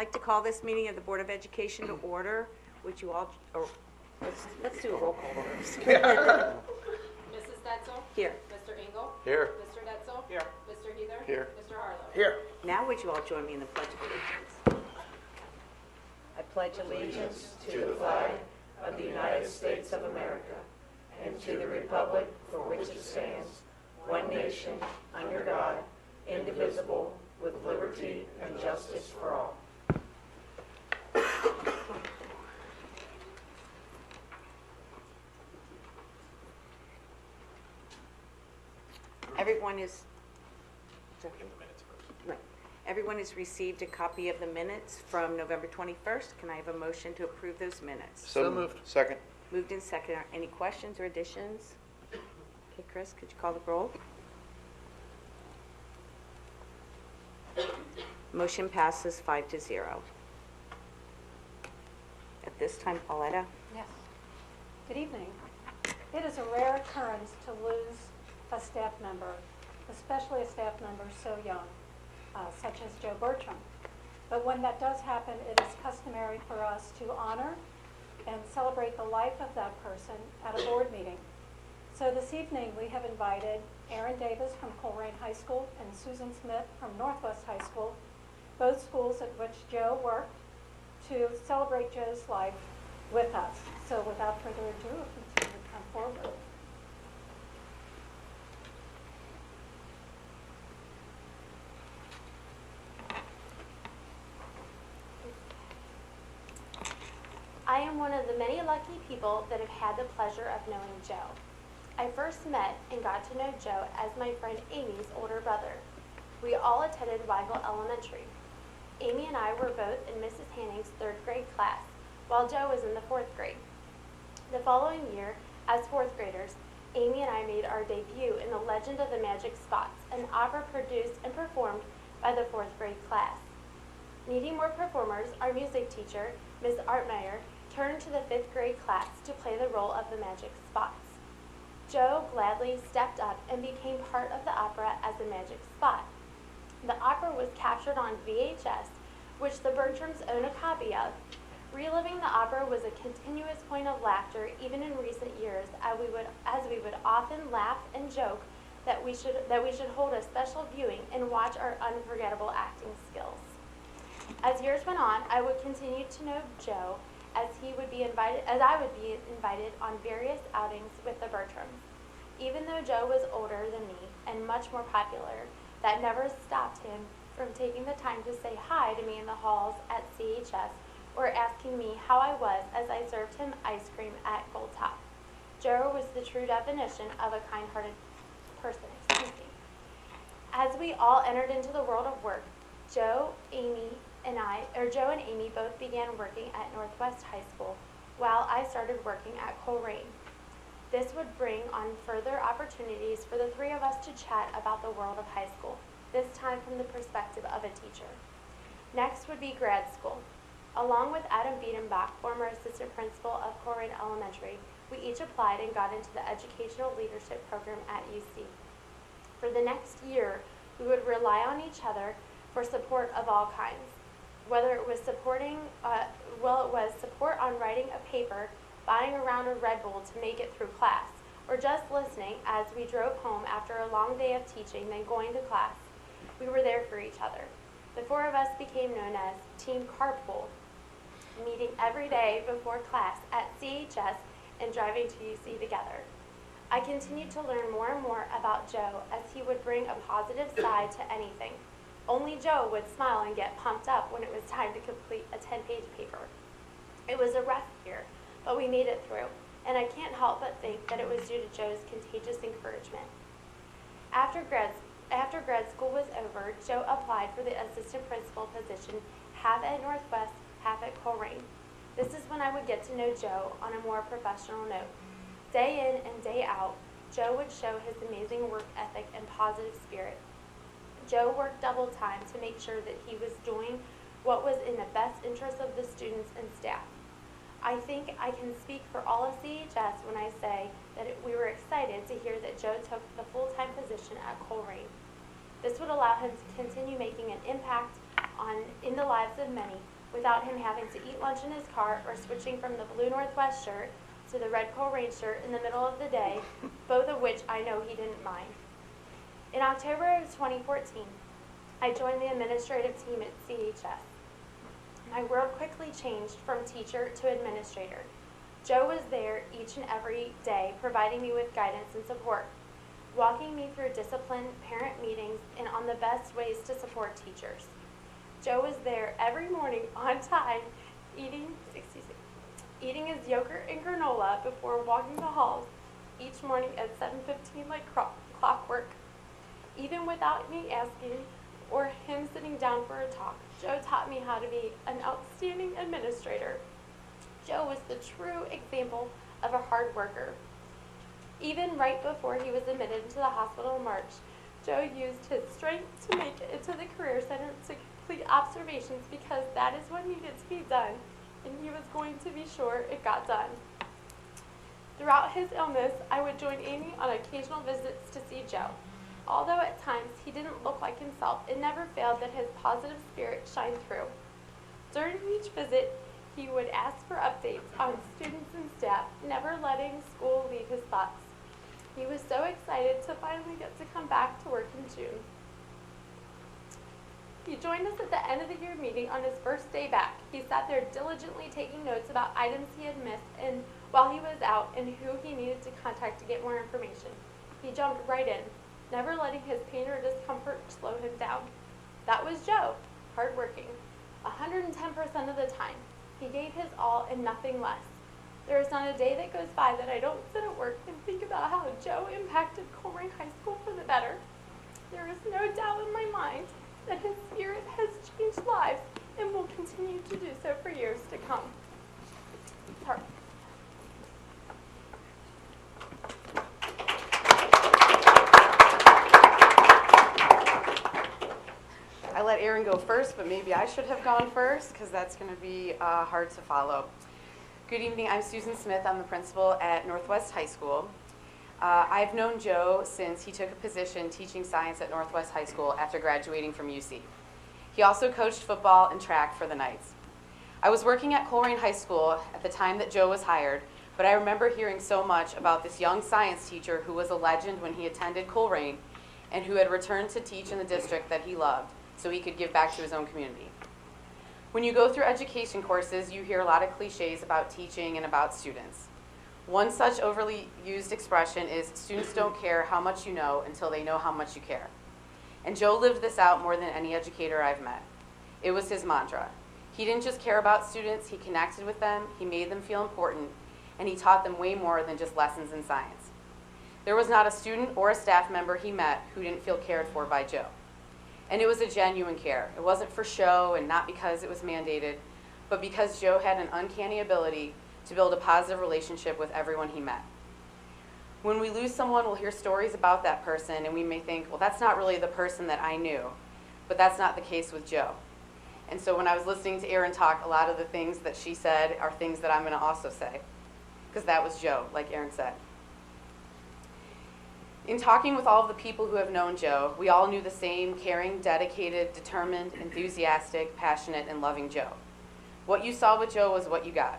like to call this meeting of the Board of Education to order. Would you all, or let's do a roll call first. Mrs. Detzel? Here. Mr. Engel? Here. Mr. Detzel? Here. Mr. Heather? Here. Mr. Harlow? Here. Now would you all join me in the Pledge of Allegiance? I pledge allegiance to the flag of the United States of America and to the republic for which it stands, one nation, under God, indivisible, with liberty and justice for all. Everyone is, right. Everyone has received a copy of the minutes from November 21st. Can I have a motion to approve those minutes? So moved. Second. Moved in second. Are any questions or additions? Okay, Chris, could you call the roll? Motion passes 5-0. At this time, Pauletta. Yes. Good evening. It is a rare occurrence to lose a staff member, especially a staff member so young, such as Joe Bertram. But when that does happen, it is customary for us to honor and celebrate the life of that person at a board meeting. So this evening, we have invited Aaron Davis from Coleraine High School and Susan Smith from Northwest High School, both schools at which Joe worked, to celebrate Joe's life with us. So without further ado, if you would come forward. I am one of the many lucky people that have had the pleasure of knowing Joe. I first met and got to know Joe as my friend Amy's older brother. We all attended Weigel Elementary. Amy and I were both in Mrs. Hanning's 3rd grade class, while Joe was in the 4th grade. The following year, as 4th graders, Amy and I made our debut in The Legend of the Magic Spots, an opera produced and performed by the 4th grade class. Needing more performers, our music teacher, Ms. Artmeyer, turned to the 5th grade class to play the role of the Magic Spots. Joe gladly stepped up and became part of the opera as the Magic Spot. The opera was captured on VHS, which the Bertrams own a copy of. Reliving the opera was a continuous point of laughter even in recent years, as we would often laugh and joke that we should hold a special viewing and watch our unforgettable acting skills. As years went on, I would continue to know Joe as I would be invited on various outings with the Bertrams. Even though Joe was older than me and much more popular, that never stopped him from taking the time to say hi to me in the halls at CHS or asking me how I was as I served him ice cream at Gold Top. Joe was the true definition of a kind-hearted person. As we all entered into the world of work, Joe and Amy both began working at Northwest High School, while I started working at Coleraine. This would bring on further opportunities for the three of us to chat about the world of high school, this time from the perspective of a teacher. Next would be grad school. Along with Adam Biedenbach, former assistant principal of Coleraine Elementary, we each applied and got into the educational leadership program at UC. For the next year, we would rely on each other for support of all kinds. Whether it was support on writing a paper, buying a round of Red Bull to make it through class, or just listening as we drove home after a long day of teaching, then going to class. We were there for each other. The four of us became known as Team Carpool, meeting every day before class at CHS and driving to UC together. I continued to learn more and more about Joe as he would bring a positive side to anything. Only Joe would smile and get pumped up when it was time to complete a 10-page paper. It was a rough year, but we made it through, and I can't help but think that it was due to Joe's contagious encouragement. After grad school was over, Joe applied for the assistant principal position, half at Northwest, half at Coleraine. This is when I would get to know Joe on a more professional note. Day in and day out, Joe would show his amazing work ethic and positive spirit. Joe worked double time to make sure that he was doing what was in the best interest of the students and staff. I think I can speak for all of CHS when I say that we were excited to hear that Joe took the full-time position at Coleraine. This would allow him to continue making an impact in the lives of many without him having to eat lunch in his car or switching from the blue Northwest shirt to the red Coleraine shirt in the middle of the day, both of which I know he didn't mind. In October of 2014, I joined the administrative team at CHS. My world quickly changed from teacher to administrator. Joe was there each and every day, providing me with guidance and support, walking me through discipline, parent meetings, and on the best ways to support teachers. Joe was there every morning on time, eating his yogurt and granola before walking the halls each morning at 7:15 like clockwork. Even without me asking or him sitting down for a talk, Joe taught me how to be an outstanding administrator. Joe was the true example of a hard worker. Even right before he was admitted into the hospital in March, Joe used his strength to make it into the Career Center to complete observations because that is what needed to be done, and he was going to be sure it got done. Throughout his illness, I would join Amy on occasional visits to see Joe. Although at times he didn't look like himself, it never failed that his positive spirit shined through. During each visit, he would ask for updates on students and staff, never letting school leave his thoughts. He was so excited to finally get to come back to work in June. He joined us at the end of the year meeting on his first day back. He sat there diligently taking notes about items he had missed and while he was out and who he needed to contact to get more information. He jumped right in, never letting his pain or discomfort slow him down. That was Joe, hardworking, 110% of the time. He gave his all and nothing less. There is not a day that goes by that I don't sit at work and think about how Joe impacted Coleraine High School for the better. There is no doubt in my mind that his spirit has changed lives and will continue to do so for years to come. Sorry. I let Aaron go first, but maybe I should have gone first because that's going to be hard to follow. Good evening, I'm Susan Smith. I'm the principal at Northwest High School. I've known Joe since he took a position teaching science at Northwest High School after graduating from UC. He also coached football and track for the Knights. I was working at Coleraine High School at the time that Joe was hired, but I remember hearing so much about this young science teacher who was a legend when he attended Coleraine and who had returned to teach in the district that he loved so he could give back to his own community. When you go through education courses, you hear a lot of cliches about teaching and about students. One such overly used expression is, students don't care how much you know until they know how much you care. And Joe lived this out more than any educator I've met. It was his mantra. He didn't just care about students, he connected with them, he made them feel important, and he taught them way more than just lessons in science. There was not a student or a staff member he met who didn't feel cared for by Joe. And it was a genuine care. It wasn't for show and not because it was mandated, but because Joe had an uncanny ability to build a positive relationship with everyone he met. When we lose someone, we'll hear stories about that person and we may think, well, that's not really the person that I knew. But that's not the case with Joe. And so when I was listening to Erin talk, a lot of the things that she said are things that I'm going to also say, because that was Joe, like Erin said. In talking with all of the people who have known Joe, we all knew the same caring, dedicated, determined, enthusiastic, passionate, and loving Joe. What you saw with Joe was what you got.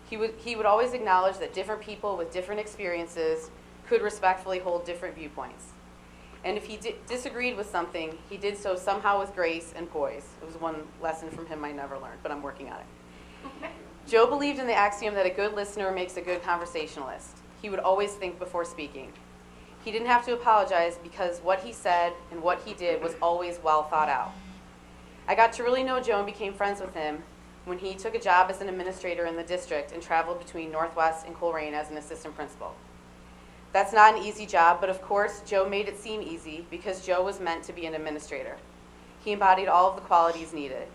He would always acknowledge that different people with different experiences could respectfully hold different viewpoints. And if he disagreed with something, he did so somehow with grace and poise. It was one lesson from him I never learned, but I'm working on it. Joe believed in the axiom that a good listener makes a good conversationalist. He would always think before speaking. He didn't have to apologize because what he said and what he did was always well thought out. I got to really know Joe and became friends with him when he took a job as an administrator in the district and traveled between Northwest and Coleraine as an assistant principal. That's not an easy job, but of course, Joe made it seem easy because Joe was meant to be an administrator. He embodied all of the qualities needed.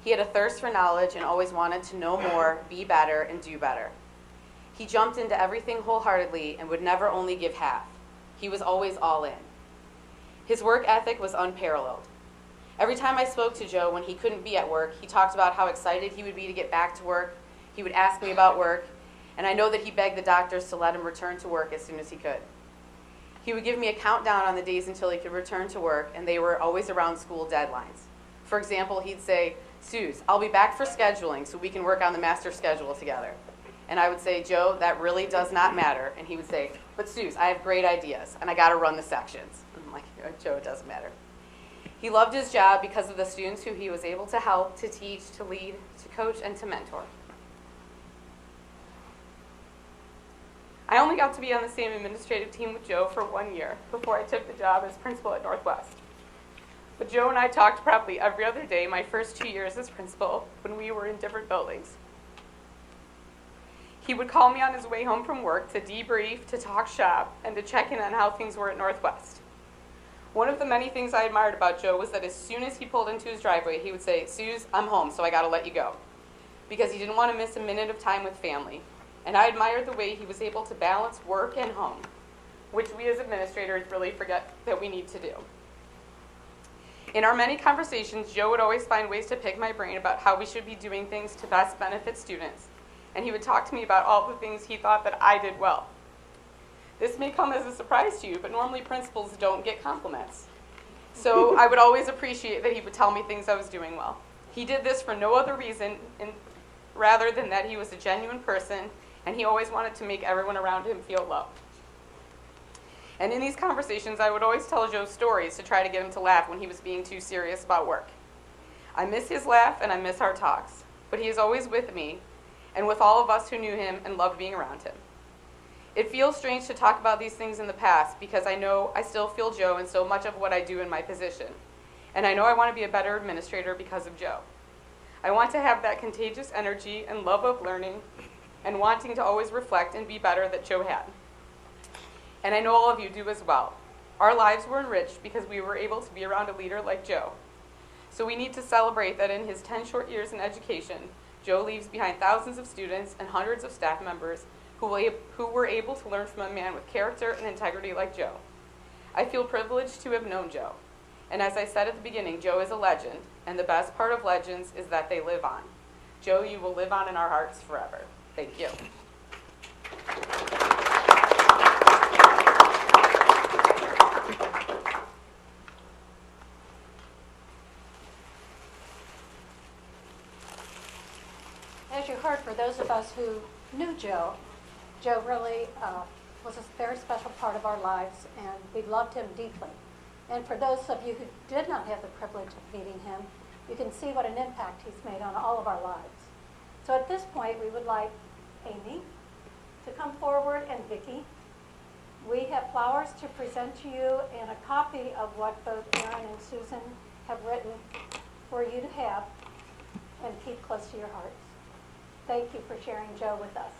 He had a thirst for knowledge and always wanted to know more, be better, and do better. He jumped into everything wholeheartedly and would never only give half. He was always all in. His work ethic was unparalleled. Every time I spoke to Joe when he couldn't be at work, he talked about how excited he would be to get back to work. He would ask me about work, and I know that he begged the doctors to let him return to work as soon as he could. He would give me a countdown on the days until he could return to work, and they were always around school deadlines. For example, he'd say, Suze, I'll be back for scheduling so we can work on the master schedule together. And I would say, Joe, that really does not matter. And he would say, but Suze, I have great ideas, and I got to run the sections. And I'm like, Joe, it doesn't matter. He loved his job because of the students who he was able to help, to teach, to lead, to coach, and to mentor. I only got to be on the same administrative team with Joe for 1 year before I took the job as principal at Northwest. But Joe and I talked probably every other day my first 2 years as principal when we were in different buildings. He would call me on his way home from work to debrief, to talk shop, and to check in on how things were at Northwest. One of the many things I admired about Joe was that as soon as he pulled into his driveway, he would say, Suze, I'm home, so I gotta let you go. Because he didn't want to miss a minute of time with family. And I admired the way he was able to balance work and home, which we as administrators really forget that we need to do. In our many conversations, Joe would always find ways to pick my brain about how we should be doing things to best benefit students. And he would talk to me about all the things he thought that I did well. This may come as a surprise to you, but normally principals don't get compliments. So I would always appreciate that he would tell me things I was doing well. He did this for no other reason rather than that he was a genuine person, and he always wanted to make everyone around him feel loved. And in these conversations, I would always tell Joe stories to try to get him to laugh when he was being too serious about work. I miss his laugh and I miss our talks, but he is always with me and with all of us who knew him and loved being around him. It feels strange to talk about these things in the past because I know I still feel Joe in so much of what I do in my position. And I know I want to be a better administrator because of Joe. I want to have that contagious energy and love of learning and wanting to always reflect and be better that Joe had. And I know all of you do as well. Our lives were enriched because we were able to be around a leader like Joe. So we need to celebrate that in his 10 short years in education, Joe leaves behind thousands of students and hundreds of staff members who were able to learn from a man with character and integrity like Joe. I feel privileged to have known Joe. And as I said at the beginning, Joe is a legend, and the best part of legends is that they live on. Joe, you will live on in our hearts forever. Thank you. As you heard, for those of us who knew Joe, Joe really was a very special part of our lives, and we loved him deeply. And for those of you who did not have the privilege of meeting him, you can see what an impact he's made on all of our lives. So at this point, we would like Amy to come forward, and Vicki. We have flowers to present to you and a copy of what both Aaron and Susan have written for you to have and keep close to your hearts. Thank you for sharing Joe with us.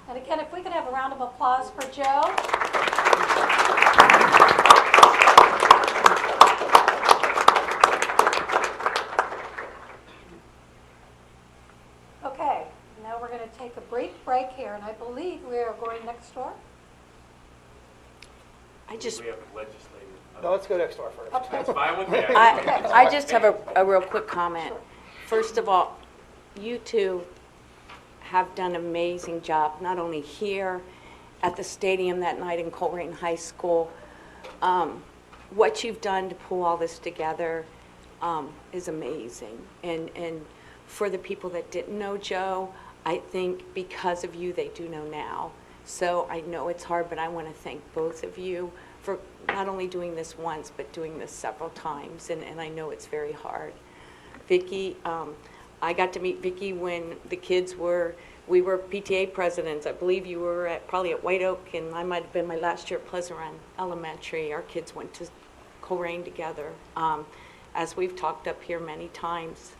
And again, if we could have a round of applause for Joe. Okay, now we're going to take a brief break here, and I believe we are going next door. I just, We have legislative. No, let's go next door first. Okay. That's fine with me. I just have a real quick comment. First of all, you two have done an amazing job, not only here at the stadium that night in Colerain High School. What you've done to pull all this together is amazing. And for the people that didn't know Joe, I think because of you, they do know now. So I know it's hard, but I want to thank both of you for not only doing this once, but doing this several times. And I know it's very hard. Vicki, I got to meet Vicki when the kids we were PTA presidents. I believe you were probably at White Oak, and I might have been my last year at Pleasant Run Elementary. Our kids went to Colerain together. As we've talked up here many times,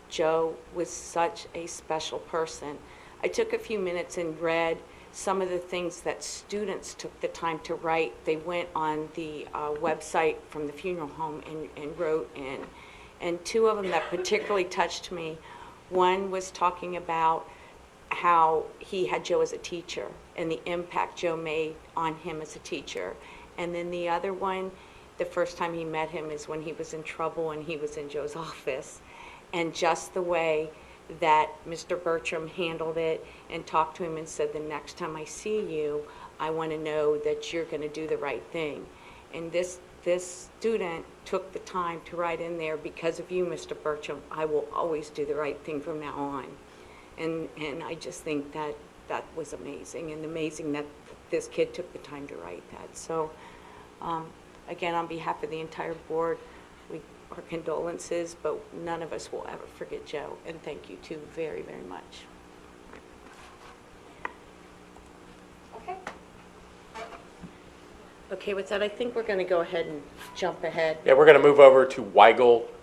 Joe was such a special person. I took a few minutes and read some of the things that students took the time to write. They went on the website from the funeral home and wrote in. And two of them that particularly touched me, one was talking about how he had Joe as a teacher and the impact Joe made on him as a teacher. And then the other one, the first time he met him is when he was in trouble and he was in Joe's office. And just the way that Mr. Bertram handled it and talked to him and said, the next time I see you, I want to know that you're going to do the right thing. And this student took the time to write in there, because of you, Mr. Bertram, I will always do the right thing from now on. And I just think that that was amazing, and amazing that this kid took the time to write that. So, again, on behalf of the entire board, our condolences, but none of us will ever forget Joe, and thank you too very, very much. Okay. Okay, with that, I think we're going to go ahead and jump ahead. Yeah, we're going to move over to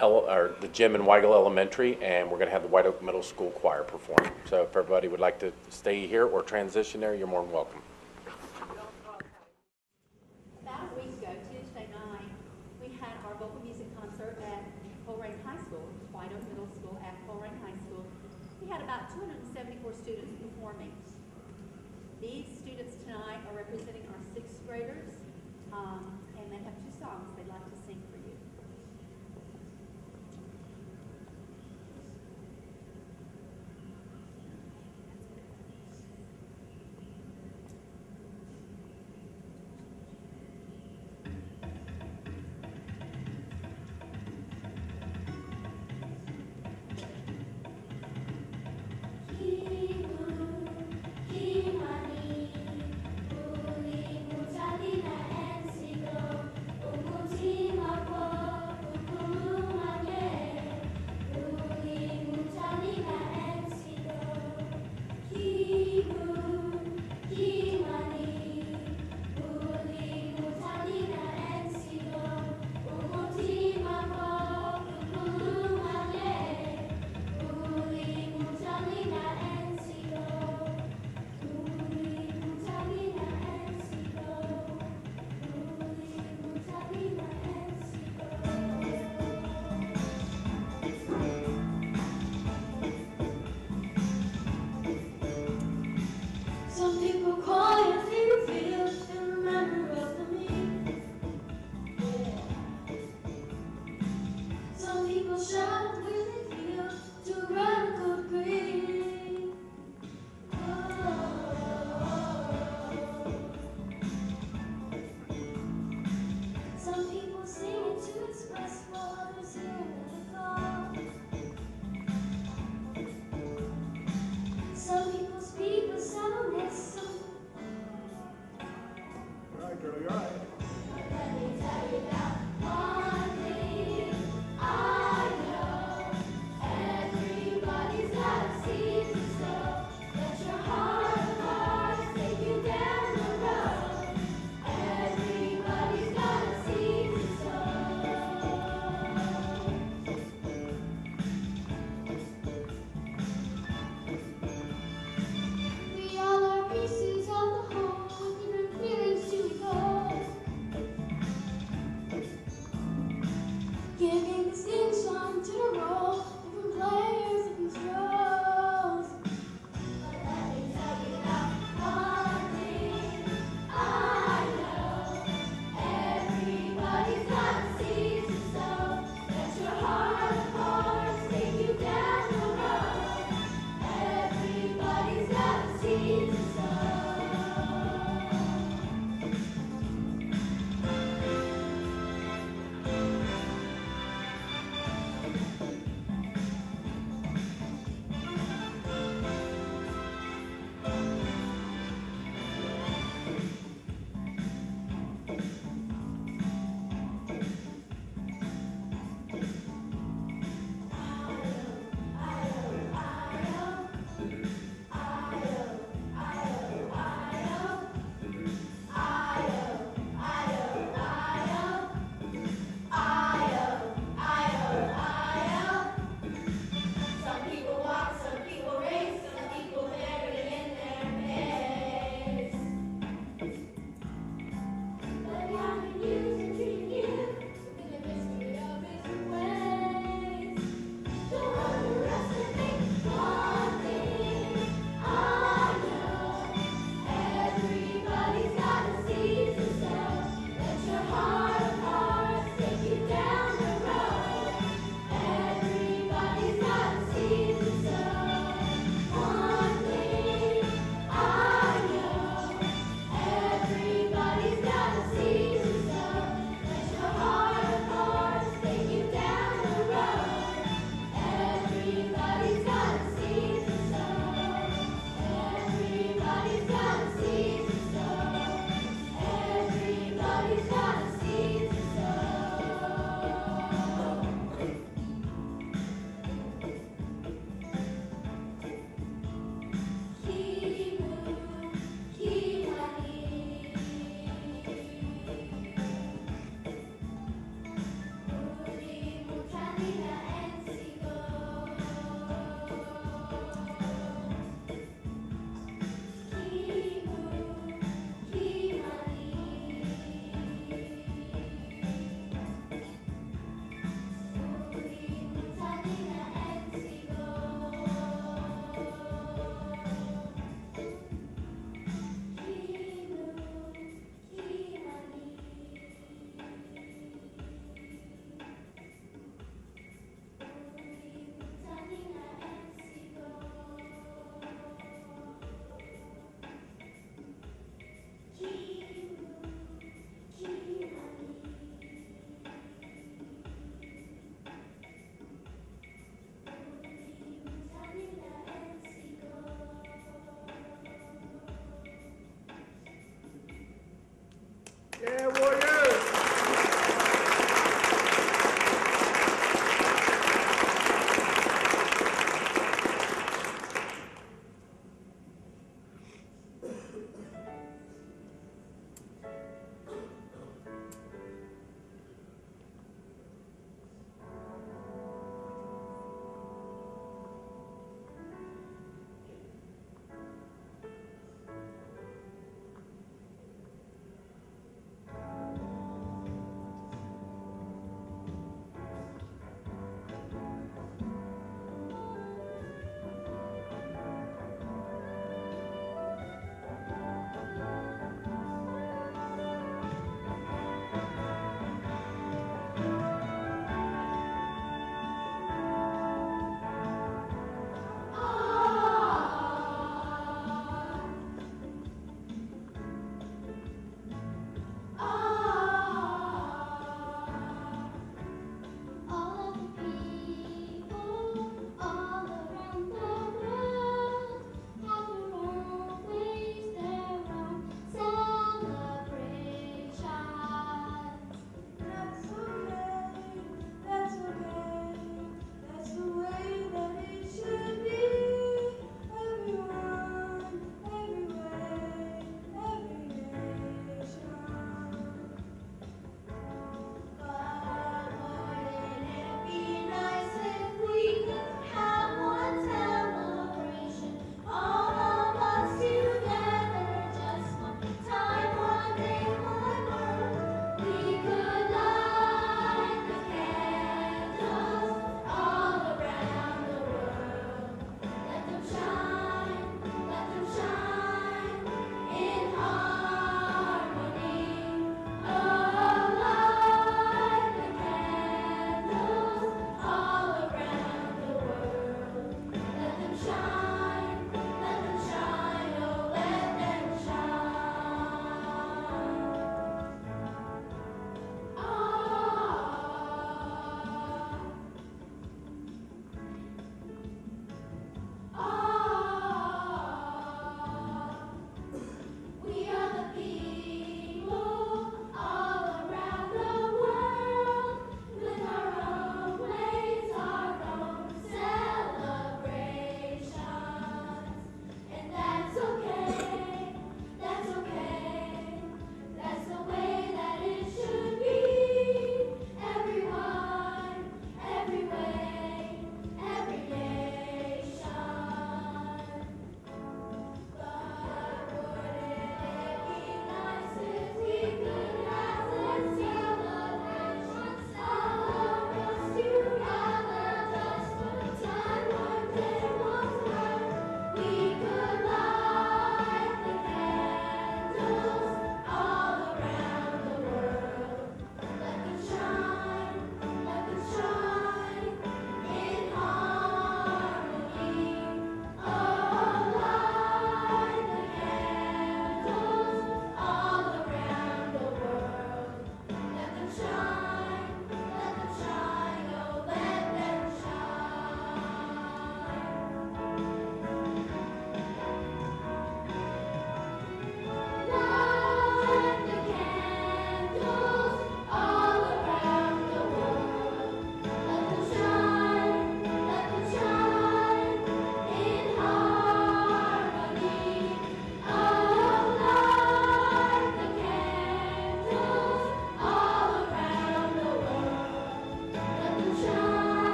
or the gym in Weigel Elementary, and we're going to have the White Oak Middle School Choir perform. So if everybody would like to stay here or transition there, you're more than welcome. About a week ago, Tuesday night, we had our vocal music concert at Colerain High School, White Oak Middle School at Colerain High School. We had about 274 students performing. These students tonight are representing our sixth graders, and they have 2 songs they'd like to sing for you.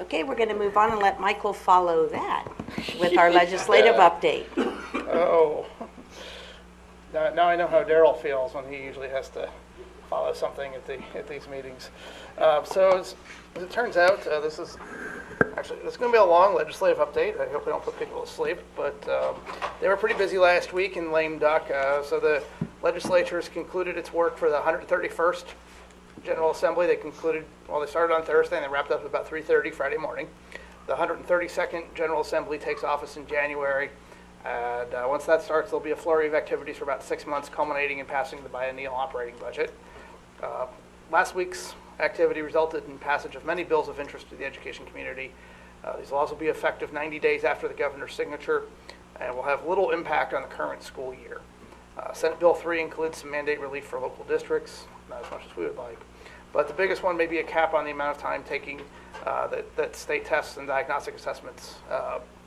Okay, we're going to move on and let Michael follow that with our legislative update. Oh. Now I know how Daryl feels when he usually has to follow something at these meetings. So as it turns out, this is going to be a long legislative update. I hope I don't put people to sleep, but they were pretty busy last week in lame duck. So the legislature has concluded its work for the 131st General Assembly. They started on Thursday and they wrapped up at about 3:30 Friday morning. The 132nd General Assembly takes office in January. And once that starts, there'll be a flurry of activities for about 6 months, culminating in passing the biennial operating budget. Last week's activity resulted in passage of many bills of interest to the education community. These will also be effective 90 days after the governor's signature and will have little impact on the current school year. Senate Bill 3 includes some mandate relief for local districts, not as much as we would like. But the biggest one may be a cap on the amount of time taking that state tests and diagnostic assessments.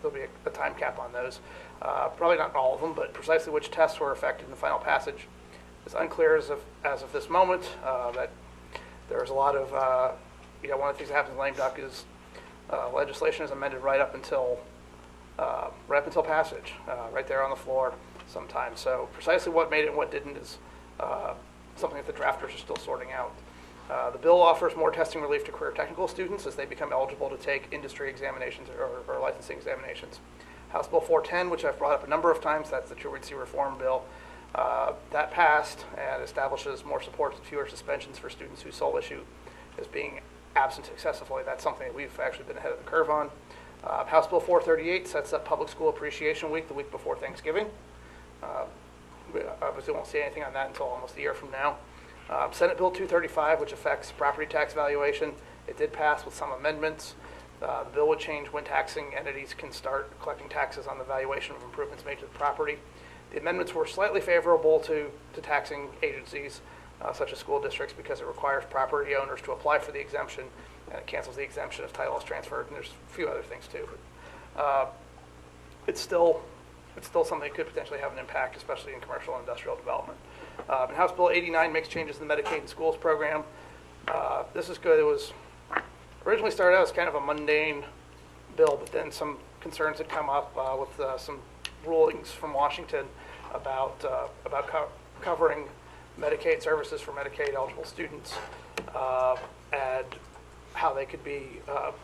There'll be a time cap on those. Probably not all of them, but precisely which tests were affected in the final passage is unclear as of this moment. That there's a lot of, one of the things that happens in lame duck is legislation is amended right up until passage, right there on the floor sometimes. So precisely what made it and what didn't is something that the drafters are still sorting out. The bill offers more testing relief to career technical students as they become eligible to take industry examinations or licensing examinations. House Bill 410, which I've brought up a number of times, that's the truancy reform bill, that passed and establishes more supports and fewer suspensions for students whose sole issue is being absent excessively. That's something that we've actually been ahead of the curve on. House Bill 438 sets up Public School Appreciation Week the week before Thanksgiving. We obviously won't see anything on that until almost a year from now. Senate Bill 235, which affects property tax valuation, it did pass with some amendments. The bill would change when taxing entities can start collecting taxes on the valuation of improvements made to the property. The amendments were slightly favorable to taxing agencies, such as school districts, because it requires property owners to apply for the exemption, and it cancels the exemption if title is transferred, and there's a few other things too. It's still something that could potentially have an impact, especially in commercial and industrial development. And House Bill 89 makes changes to the Medicaid in Schools program. This is good. It was originally started out as kind of a mundane bill, but then some concerns had come up with some rulings from Washington about covering Medicaid services for Medicaid eligible students and how they could be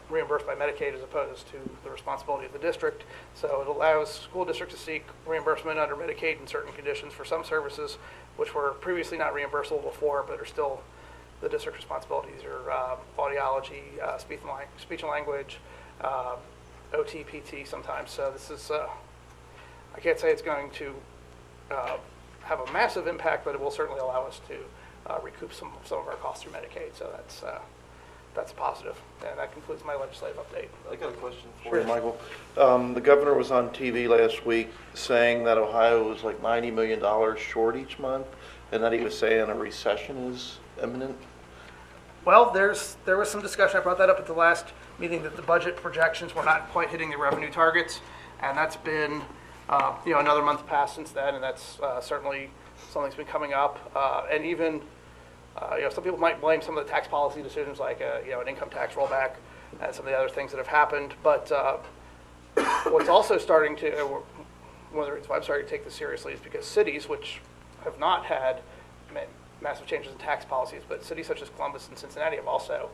reimbursed by Medicaid as opposed to the responsibility of the district. So it allows school districts to seek reimbursement under Medicaid in certain conditions for some services which were previously not reimbursable before, but are still the district's responsibilities are audiology, speech and language, OT, PT sometimes. So this is, I can't say it's going to have a massive impact, but it will certainly allow us to recoup some of our costs through Medicaid. So that's positive. And that concludes my legislative update. I got a question for you, Michael. The governor was on TV last week saying that Ohio was like $90 million short each month, and that he was saying a recession is imminent. Well, there was some discussion. I brought that up at the last meeting that the budget projections were not quite hitting the revenue targets, and that's been another month passed since then, and that's certainly something that's been coming up. And even some people might blame some of the tax policy decisions, like an income tax rollback and some of the other things that have happened. But what's also starting to, one of the reasons why I'm starting to take this seriously is because cities, which have not had massive changes in tax policies, but cities such as Columbus and Cincinnati have also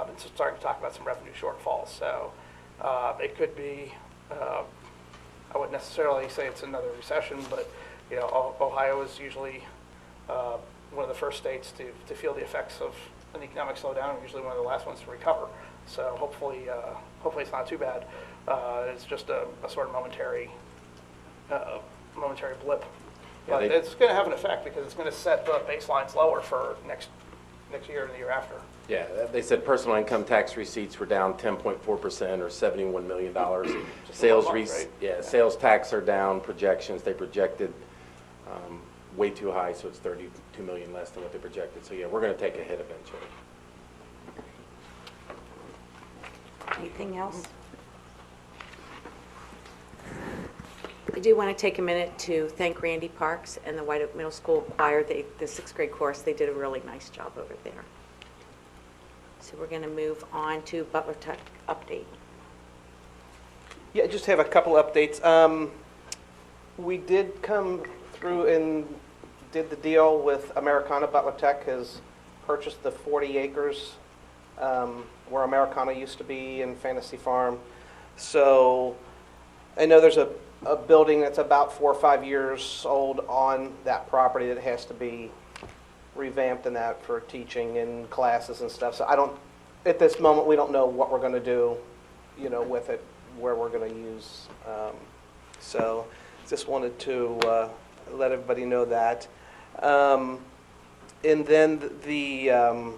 been starting to talk about some revenue shortfalls. So it could be, I wouldn't necessarily say it's another recession, but Ohio is usually one of the first states to feel the effects of an economic slowdown, and usually one of the last ones to recover. So hopefully it's not too bad. It's just a sort of momentary blip. Yeah, But it's going to have an effect because it's going to set the baselines lower for next year and the year after. Yeah, they said personal income tax receipts were down 10.4% or $71 million. Sales month, right? Sales tax are down projections. They projected way too high, so it's $32 million less than what they projected. So yeah, we're going to take a hit eventually. Anything else? I do want to take a minute to thank Randy Parks and the White Oak Middle School Choir. The sixth grade chorus, they did a really nice job over there. So we're going to move on to Butler Tech update. Yeah, just have a couple updates. We did come through and did the deal with Americana. Butler Tech has purchased the 40 acres where Americana used to be in Fantasy Farm. So I know there's a building that's about 4 or 5 years old on that property that has to be revamped and that for teaching and classes and stuff. So I don't, at this moment, we don't know what we're going to do, you know, with it, where we're going to use. So just wanted to let everybody know that. And then the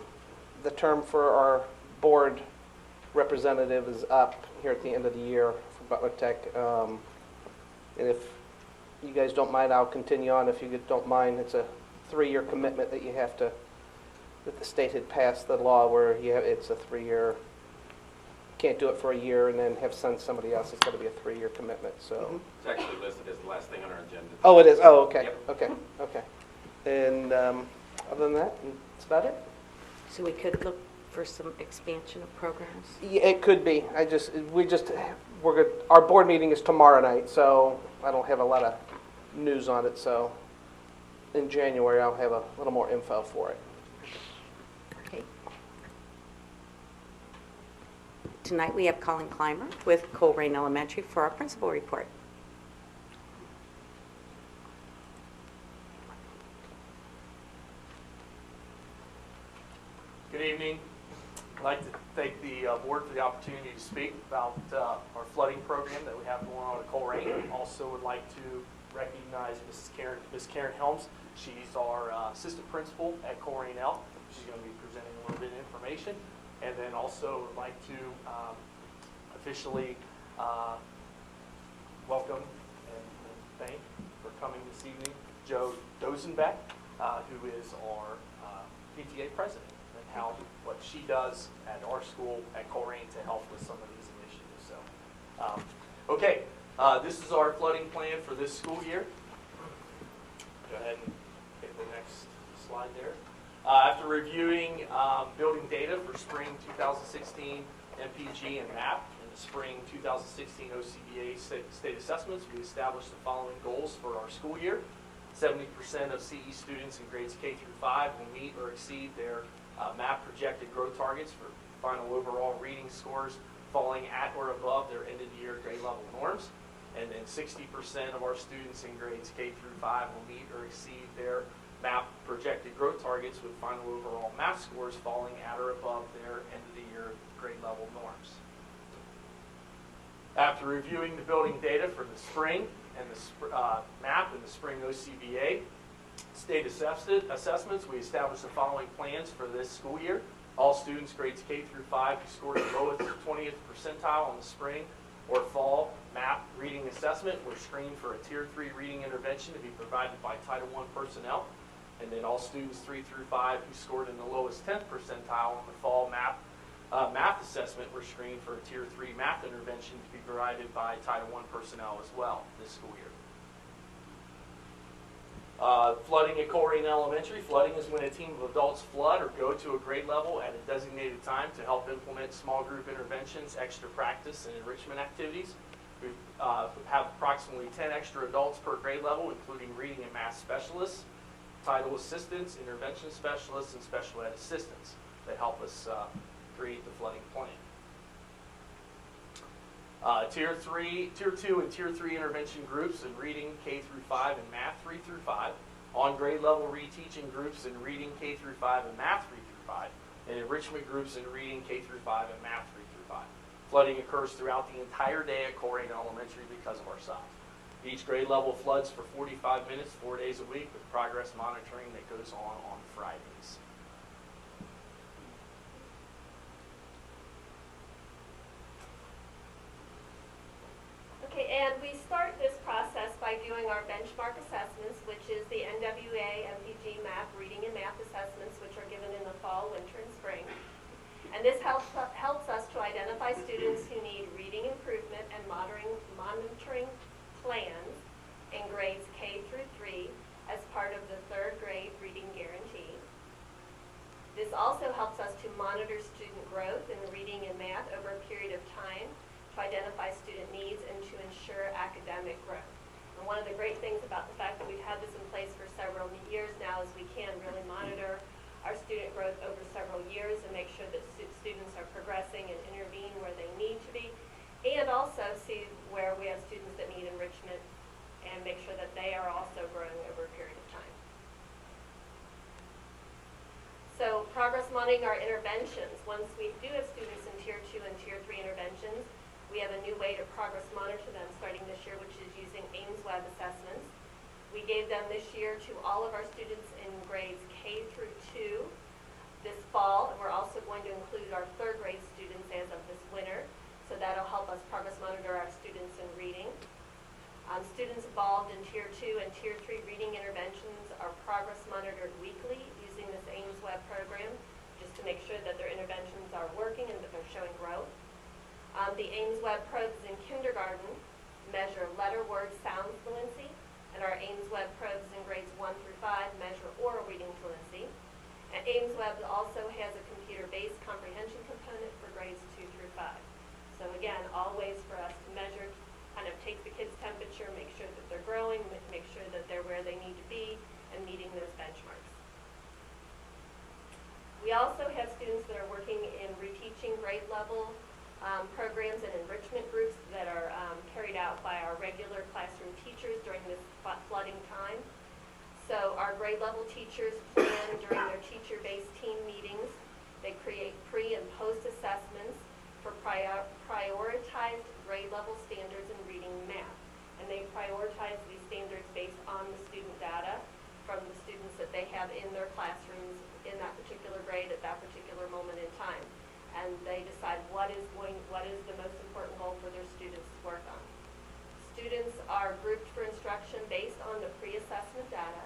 term for our board representative is up here at the end of the year for Butler Tech. And if you guys don't mind, I'll continue on. If you don't mind, it's a 3-year commitment that you have to, that the state had passed the law where you have, it's a 3-year, can't do it for a year and then have send somebody else. It's got to be a 3-year commitment, so. It's actually listed as the last thing on our agenda. Oh, it is? Oh, okay, Yep. okay. And other than that, that's about it. So we could look for some expansion of programs. Yeah, it could be. We're good. Our board meeting is tomorrow night, so I don't have a lot of news on it, so in January I'll have a little more info for it. Okay. Tonight we have Colin Clymer with Colerain Elementary for our principal report. Good evening. I'd like to thank the board for the opportunity to speak about our flooding program that we have going on at Colerain. Also would like to recognize Ms. Karen Helms. She's our assistant principal at Colerain L. She's going to be presenting a little bit of information. And then also would like to officially welcome and thank for coming this evening Joe Dozenbeck, who is our PTA president, and how what she does at our school at Colerain to help with some of these initiatives. So, okay, this is our flooding plan for this school year. Go ahead and hit the next slide there. After reviewing building data for spring 2016 MPG and MAP and the spring 2016 OCBA state assessments, we established the following goals for our school year. 70% of CE students in grades K through 5 will meet or exceed their MAP projected growth targets for final overall reading scores falling at or above their end of the year grade level norms. And then 60% of our students in grades K through 5 will meet or exceed their MAP projected growth targets with final overall MAP scores falling at or above their end of the year grade level norms. After reviewing the building data for the spring and the MAP and the spring OCBA state assessments, we established the following plans for this school year. All students grades K through 5 who scored the lowest 20th percentile on the spring or fall MAP reading assessment were screened for a Tier 3 reading intervention to be provided by Title I personnel. And then all students 3 through 5 who scored in the lowest 10th percentile on the fall math assessment were screened for a Tier 3 math intervention to be provided by Title I personnel as well this school year. Flooding at Colerain Elementary. Flooding is when a team of adults flood or go to a grade level at a designated time to help implement small group interventions, extra practice, and enrichment activities. We have approximately 10 extra adults per grade level, including reading and math specialists, title assistants, intervention specialists, and special ed assistants that help us create the flooding plan. Tier 2 and Tier 3 intervention groups in reading K through 5 and math 3 through 5. On grade level reteaching groups in reading K through 5 and math 3 through 5. And enrichment groups in reading K through 5 and math 3 through 5. Flooding occurs throughout the entire day at Colerain Elementary because of our size. Each grade level floods for 45 minutes, 4 days a week, with progress monitoring that goes on Fridays. Okay, and we start this process by doing our benchmark assessments, which is the NWA, MPG, MAP, reading and math assessments, which are given in the fall, winter, and spring. And this helps us to identify students who need reading improvement and monitoring plans in grades K through 3 as part of the 3rd grade reading guarantee. This also helps us to monitor student to identify student needs and to ensure academic growth. And one of the great things about the fact that we've had this in place for several years now is we can really monitor our student growth over several years and make sure that students are progressing and intervene where they need to be, and also see where we have students that need enrichment and make sure that they are also growing over a period of time. So progress monitoring our interventions. Once we do have students in Tier 2 and Tier 3 interventions, we have a new way to progress monitor them starting this year, which is using Ames Web assessments. We gave them this year to all of our students in grades K through 2 this fall, and we're also going to include our 3rd grade students as of this winter. So that'll help us progress monitor our students in reading. Students involved in Tier 2 and Tier 3 reading interventions are progress monitored weekly using this Ames Web program, just to make sure that their interventions are working and that they're showing growth. The Ames Web probes in kindergarten measure letter, word, sound fluency, and our Ames Web probes in grades 1 through 5 measure oral reading fluency. And Ames Web also has a computer-based comprehension component for grades 2 through 5. So again, all ways for us to measure, kind of take the kids' temperature, make sure that they're growing, make sure that they're where they need to be, and meeting those benchmarks. We also have students that are working in reteaching grade level programs and enrichment groups that are carried out by our regular classroom teachers during this flooding time. So our grade level teachers plan during their teacher-based team meetings. They create pre and post assessments for prioritized grade level standards in reading and math. And they prioritize these standards based on the student data from the students that they have in their classrooms in that particular grade at that particular moment in time. And they decide what is the most important goal for their students to work on. Students are grouped for instruction based on the pre-assessment data.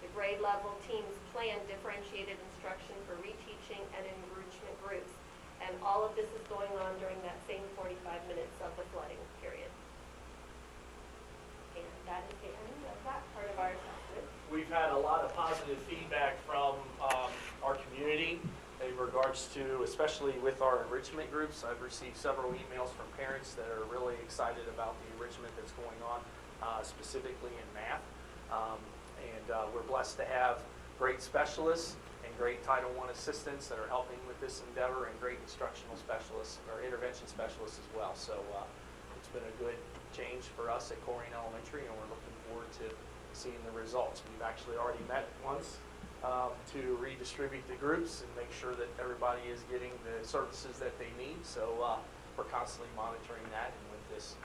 The grade level teams plan differentiated instruction for reteaching and enrichment groups. And all of this is going on during that same 45 minutes of the flooding period. And that is the end of that part of our assessment. We've had a lot of positive feedback from our community in regards to, especially with our enrichment groups. I've received several emails from parents that are really excited about the enrichment that's going on, specifically in math. We're blessed to have great specialists and great Title I assistants that are helping with this endeavor, and great instructional specialists or intervention specialists as well. So it's been a good change for us at Colerain Elementary, and we're looking forward to seeing the results. We've actually already met once to redistribute the groups and make sure that everybody is getting the services that they need. So we're constantly monitoring that, and with this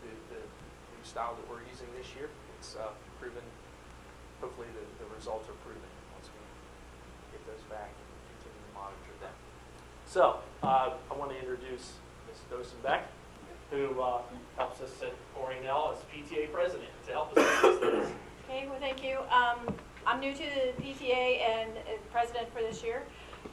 the new style that we're using this year, it's proven. Hopefully the results are proven once we get those back and continue to monitor them. So I want to introduce Ms. Dosenbeck, who helps us at Colerain as PTA president to help us with these things. Okay, well, thank you. I'm new to the PTA and president for this year.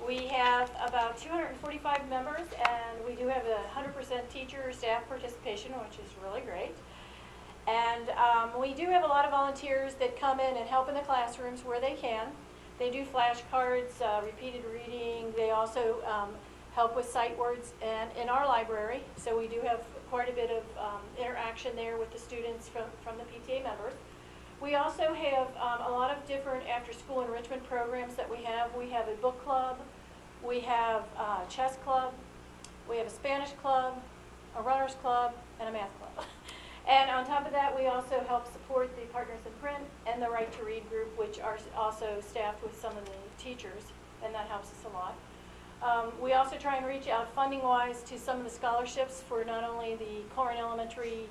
We have about 245 members, and we do have 100% teacher staff participation, which is really great. And we do have a lot of volunteers that come in and help in the classrooms where they can. They do flashcards, repeated reading. They also help with sight words and in our library. So we do have quite a bit of interaction there with the students from the PTA members. We also have a lot of different after-school enrichment programs that we have. We have a book club, we have a chess club, we have a Spanish club, a runners club, and a math club. And on top of that, we also help support the Partners in Print and the Right to Read group, which are also staffed with some of the teachers, and that helps us a lot. We also try and reach out funding-wise to some of the scholarships for not only the Colerain Elementary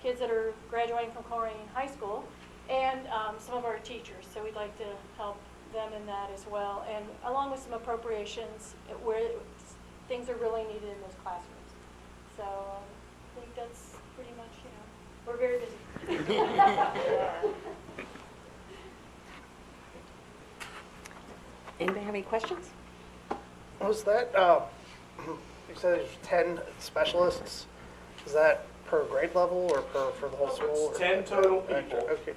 kids that are graduating from Colerain High School, and some of our teachers. So we'd like to help them in that as well, and along with some appropriations where things are really needed in those classrooms. So I think that's pretty much, we're very busy. Anybody have any questions? Was that, you said there's 10 specialists. Is that per grade level or for the whole school? It's 10 total people. Okay.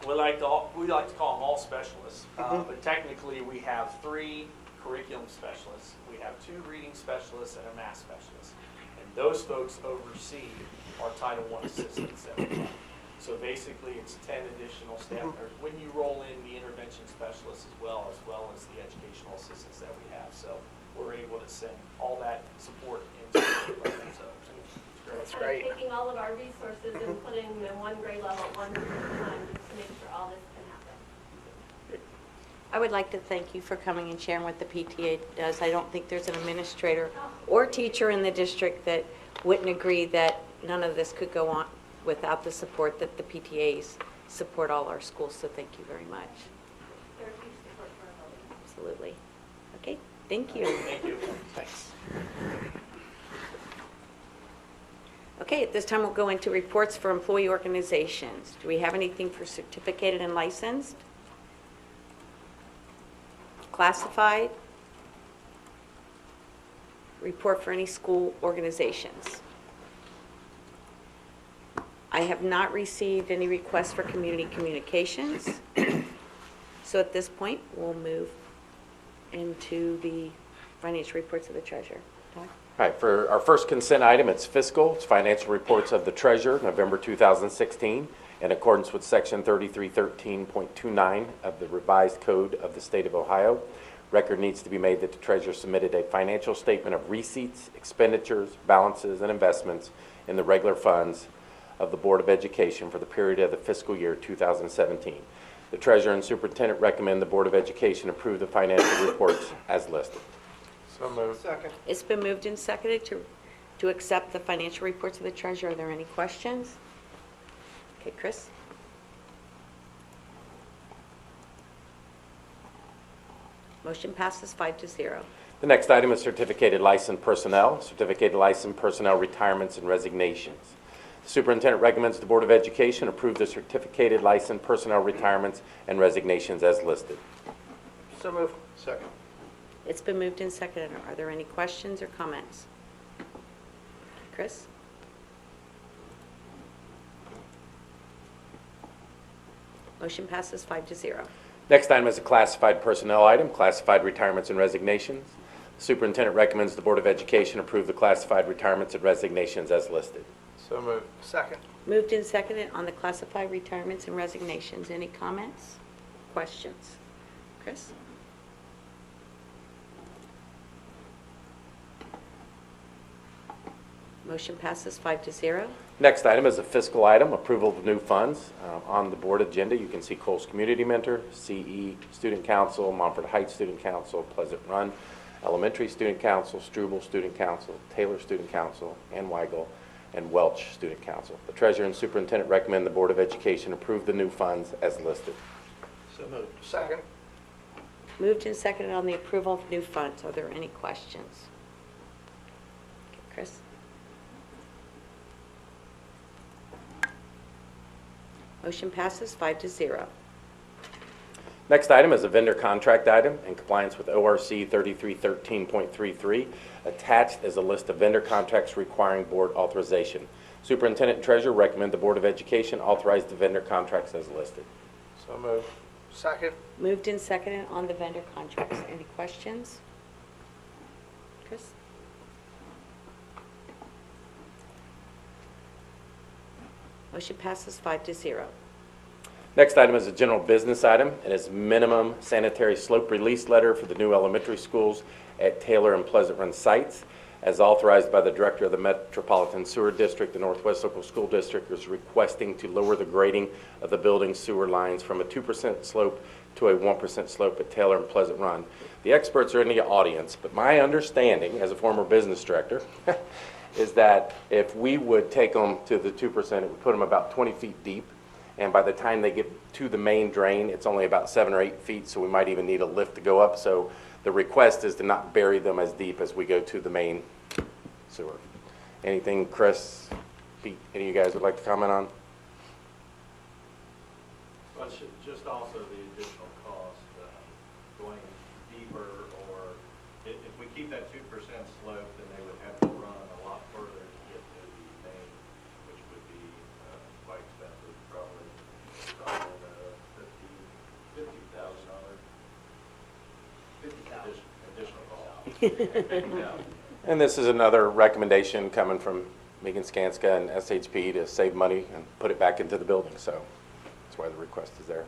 We like to call them all specialists, but technically we have 3 curriculum specialists. We have 2 reading specialists and a math specialist. And those folks oversee our Title I assistants that we have. So basically, it's 10 additional staff members when you roll in the intervention specialists as well as the educational assistants that we have. So we're able to send all that support into the grade level. So it's great. Kind of taking all of our resources and putting them in one grade level at one time just to make sure all this can happen. I would like to thank you for coming and sharing what the PTA does. I don't think there's an administrator or teacher in the district that wouldn't agree that none of this could go on without the support that the PTAs support all our schools, so thank you very much. They're a huge support for our building. Absolutely. Okay, thank you. Thank you. Thanks. Okay, at this time we'll go into reports for employee organizations. Do we have anything for certificated and licensed? Classified? Report for any school organizations? I have not received any requests for community communications. So at this point, we'll move into the financial reports of the treasurer. Todd? All right, for our first consent item, it's fiscal. It's financial reports of the treasurer, November 2016, in accordance with Section 3313.29 of the revised code of the state of Ohio. Record needs to be made that the treasurer submitted a financial statement of receipts, expenditures, balances, and investments in the regular funds of the Board of Education for the period of the fiscal year 2017. The treasurer and superintendent recommend the Board of Education approve the financial reports as listed. So moved. Second. It's been moved and seconded to accept the financial reports of the treasurer. Are there any questions? Okay, Chris? Motion passes 5-0. The next item is certificated licensed personnel, certificated licensed personnel retirements and resignations. The superintendent recommends the Board of Education approve the certificated licensed personnel retirements and resignations as listed. So moved. Second. It's been moved and seconded. Are there any questions or comments? Chris? Motion passes 5-0. Next item is a classified personnel item, classified retirements and resignations. The superintendent recommends the Board of Education approve the classified retirements and resignations as listed. So moved. Second. Moved and seconded on the classified retirements and resignations. Any comments? Questions? Chris? Motion passes 5-0. Next item is a fiscal item, approval of new funds. On the board agenda, you can see Coles Community Mentor, CE Student Council, Montford Heights Student Council, Pleasant Run Elementary Student Council, Struble Student Council, Taylor Student Council, and Weigel and Welch Student Council. The treasurer and superintendent recommend the Board of Education approve the new funds as listed. So moved. Second. Moved and seconded on the approval of new funds. Are there any questions? Okay, Chris? Motion passes 5-0. Next item is a vendor contract item in compliance with ORC 3313.33. Attached is a list of vendor contracts requiring board authorization. Superintendent and treasurer recommend the Board of Education authorize the vendor contracts as listed. So moved. Second. Moved and seconded on the vendor contracts. Any questions? Chris? Motion passes 5-0. Next item is a general business item. It is minimum sanitary slope release letter for the new elementary schools at Taylor and Pleasant Run sites. As authorized by the Director of the Metropolitan Sewer District, the Northwest Local School District is requesting to lower the grading of the building sewer lines from a 2% slope to a 1% slope at Taylor and Pleasant Run. The experts are in the audience, but my understanding as a former business director is that if we would take them to the 2%, it would put them about 20 feet deep. And by the time they get to the main drain, it's only about 7 or 8 feet, so we might even need a lift to go up. So the request is to not bury them as deep as we go to the main sewer. Anything, Chris, Pete, any of you guys would like to comment on? Well, just also the additional cost, going deeper, or if we keep that 2% slope, then they would have to run a lot further to get to the main, which would be quite expensive, probably $50,000 additional cost. And this is another recommendation coming from Megan Skanska and SHP to save money and put it back into the building, so that's why the request is there.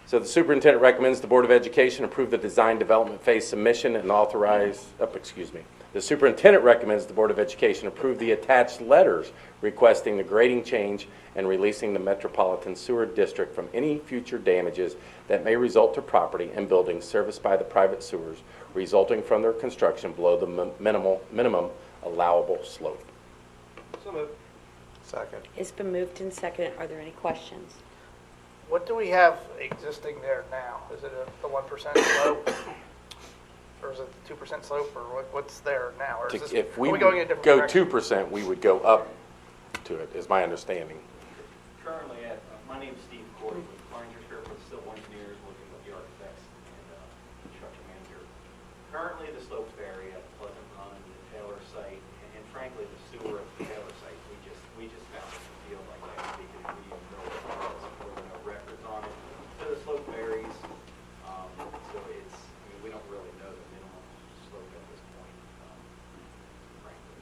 So the superintendent recommends the Board of Education approve the design development phase submission and authorize, the superintendent recommends the Board of Education approve the attached letters requesting the grading change and releasing the Metropolitan Sewer District from any future damages that may result to property and buildings serviced by the private sewers resulting from their construction below the minimum allowable slope. So moved. Second. It's been moved and seconded. Are there any questions? What do we have existing there now? Is it the 1% slope? Or is it the 2% slope, or what's there now? Or is this, If we are we going in a different go direction? 2%, we would go up to it, is my understanding. Currently, my name is Steve Corey with Kleiner Fair for the Civil Engineers, working with the architects and construction manager. Currently, the slopes vary at Pleasant Run, the Taylor site, and frankly, the sewer at the Taylor site. We just found it in the field like last week, and we didn't know what it was. There were no records on it. So the slope varies. So it's, I mean, we don't really know the minimum slope at this point, frankly.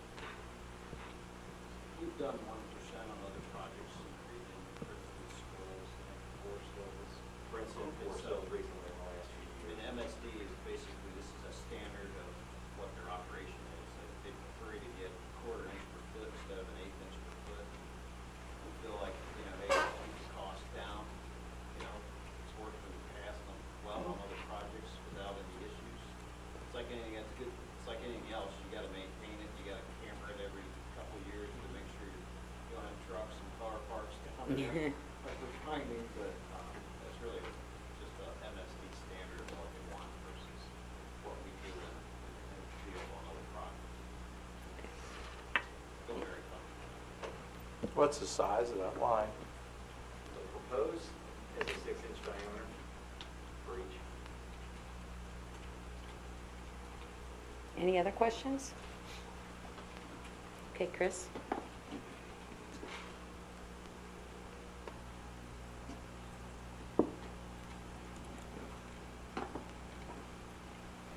We've done 1% on other projects, including Princeton schools and Forest Hills. Princeton, Forest Hills recently in the last few I years. mean, MSD is basically, this is a standard of what their operation is. They prefer you to get a quarter inch per foot instead of an eighth inch per foot. We feel like, they keep the cost down, it's worked in the past well on other projects without any issues. It's like anything that's good, it's like anything else, you gotta maintain it, you gotta camera it every couple of years to make sure you don't have trucks and car parks down there. Like we're finding, but that's really just a MSD standard of what they want versus what we do in the field on other projects. Still very comfortable. What's the size of that line? The proposed is a 6-inch diameter for each. Any other questions? Okay, Chris?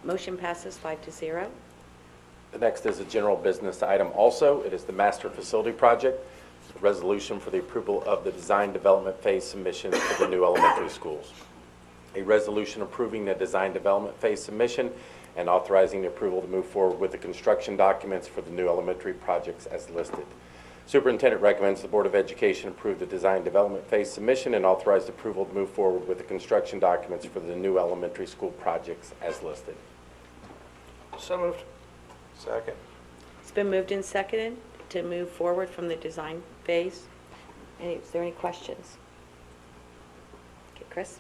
Motion passes 5-0. The next is a general business item also. It is the master facility project, a resolution for the approval of the design development phase submission for the new elementary schools. A resolution approving the design development phase submission and authorizing the approval to move forward with the construction documents for the new elementary projects as listed. Superintendent recommends the Board of Education approve the design development phase submission and authorize approval to move forward with the construction documents for the new elementary school projects as listed. So moved. Second. It's been moved and seconded to move forward from the design phase. Is there any questions? Okay, Chris?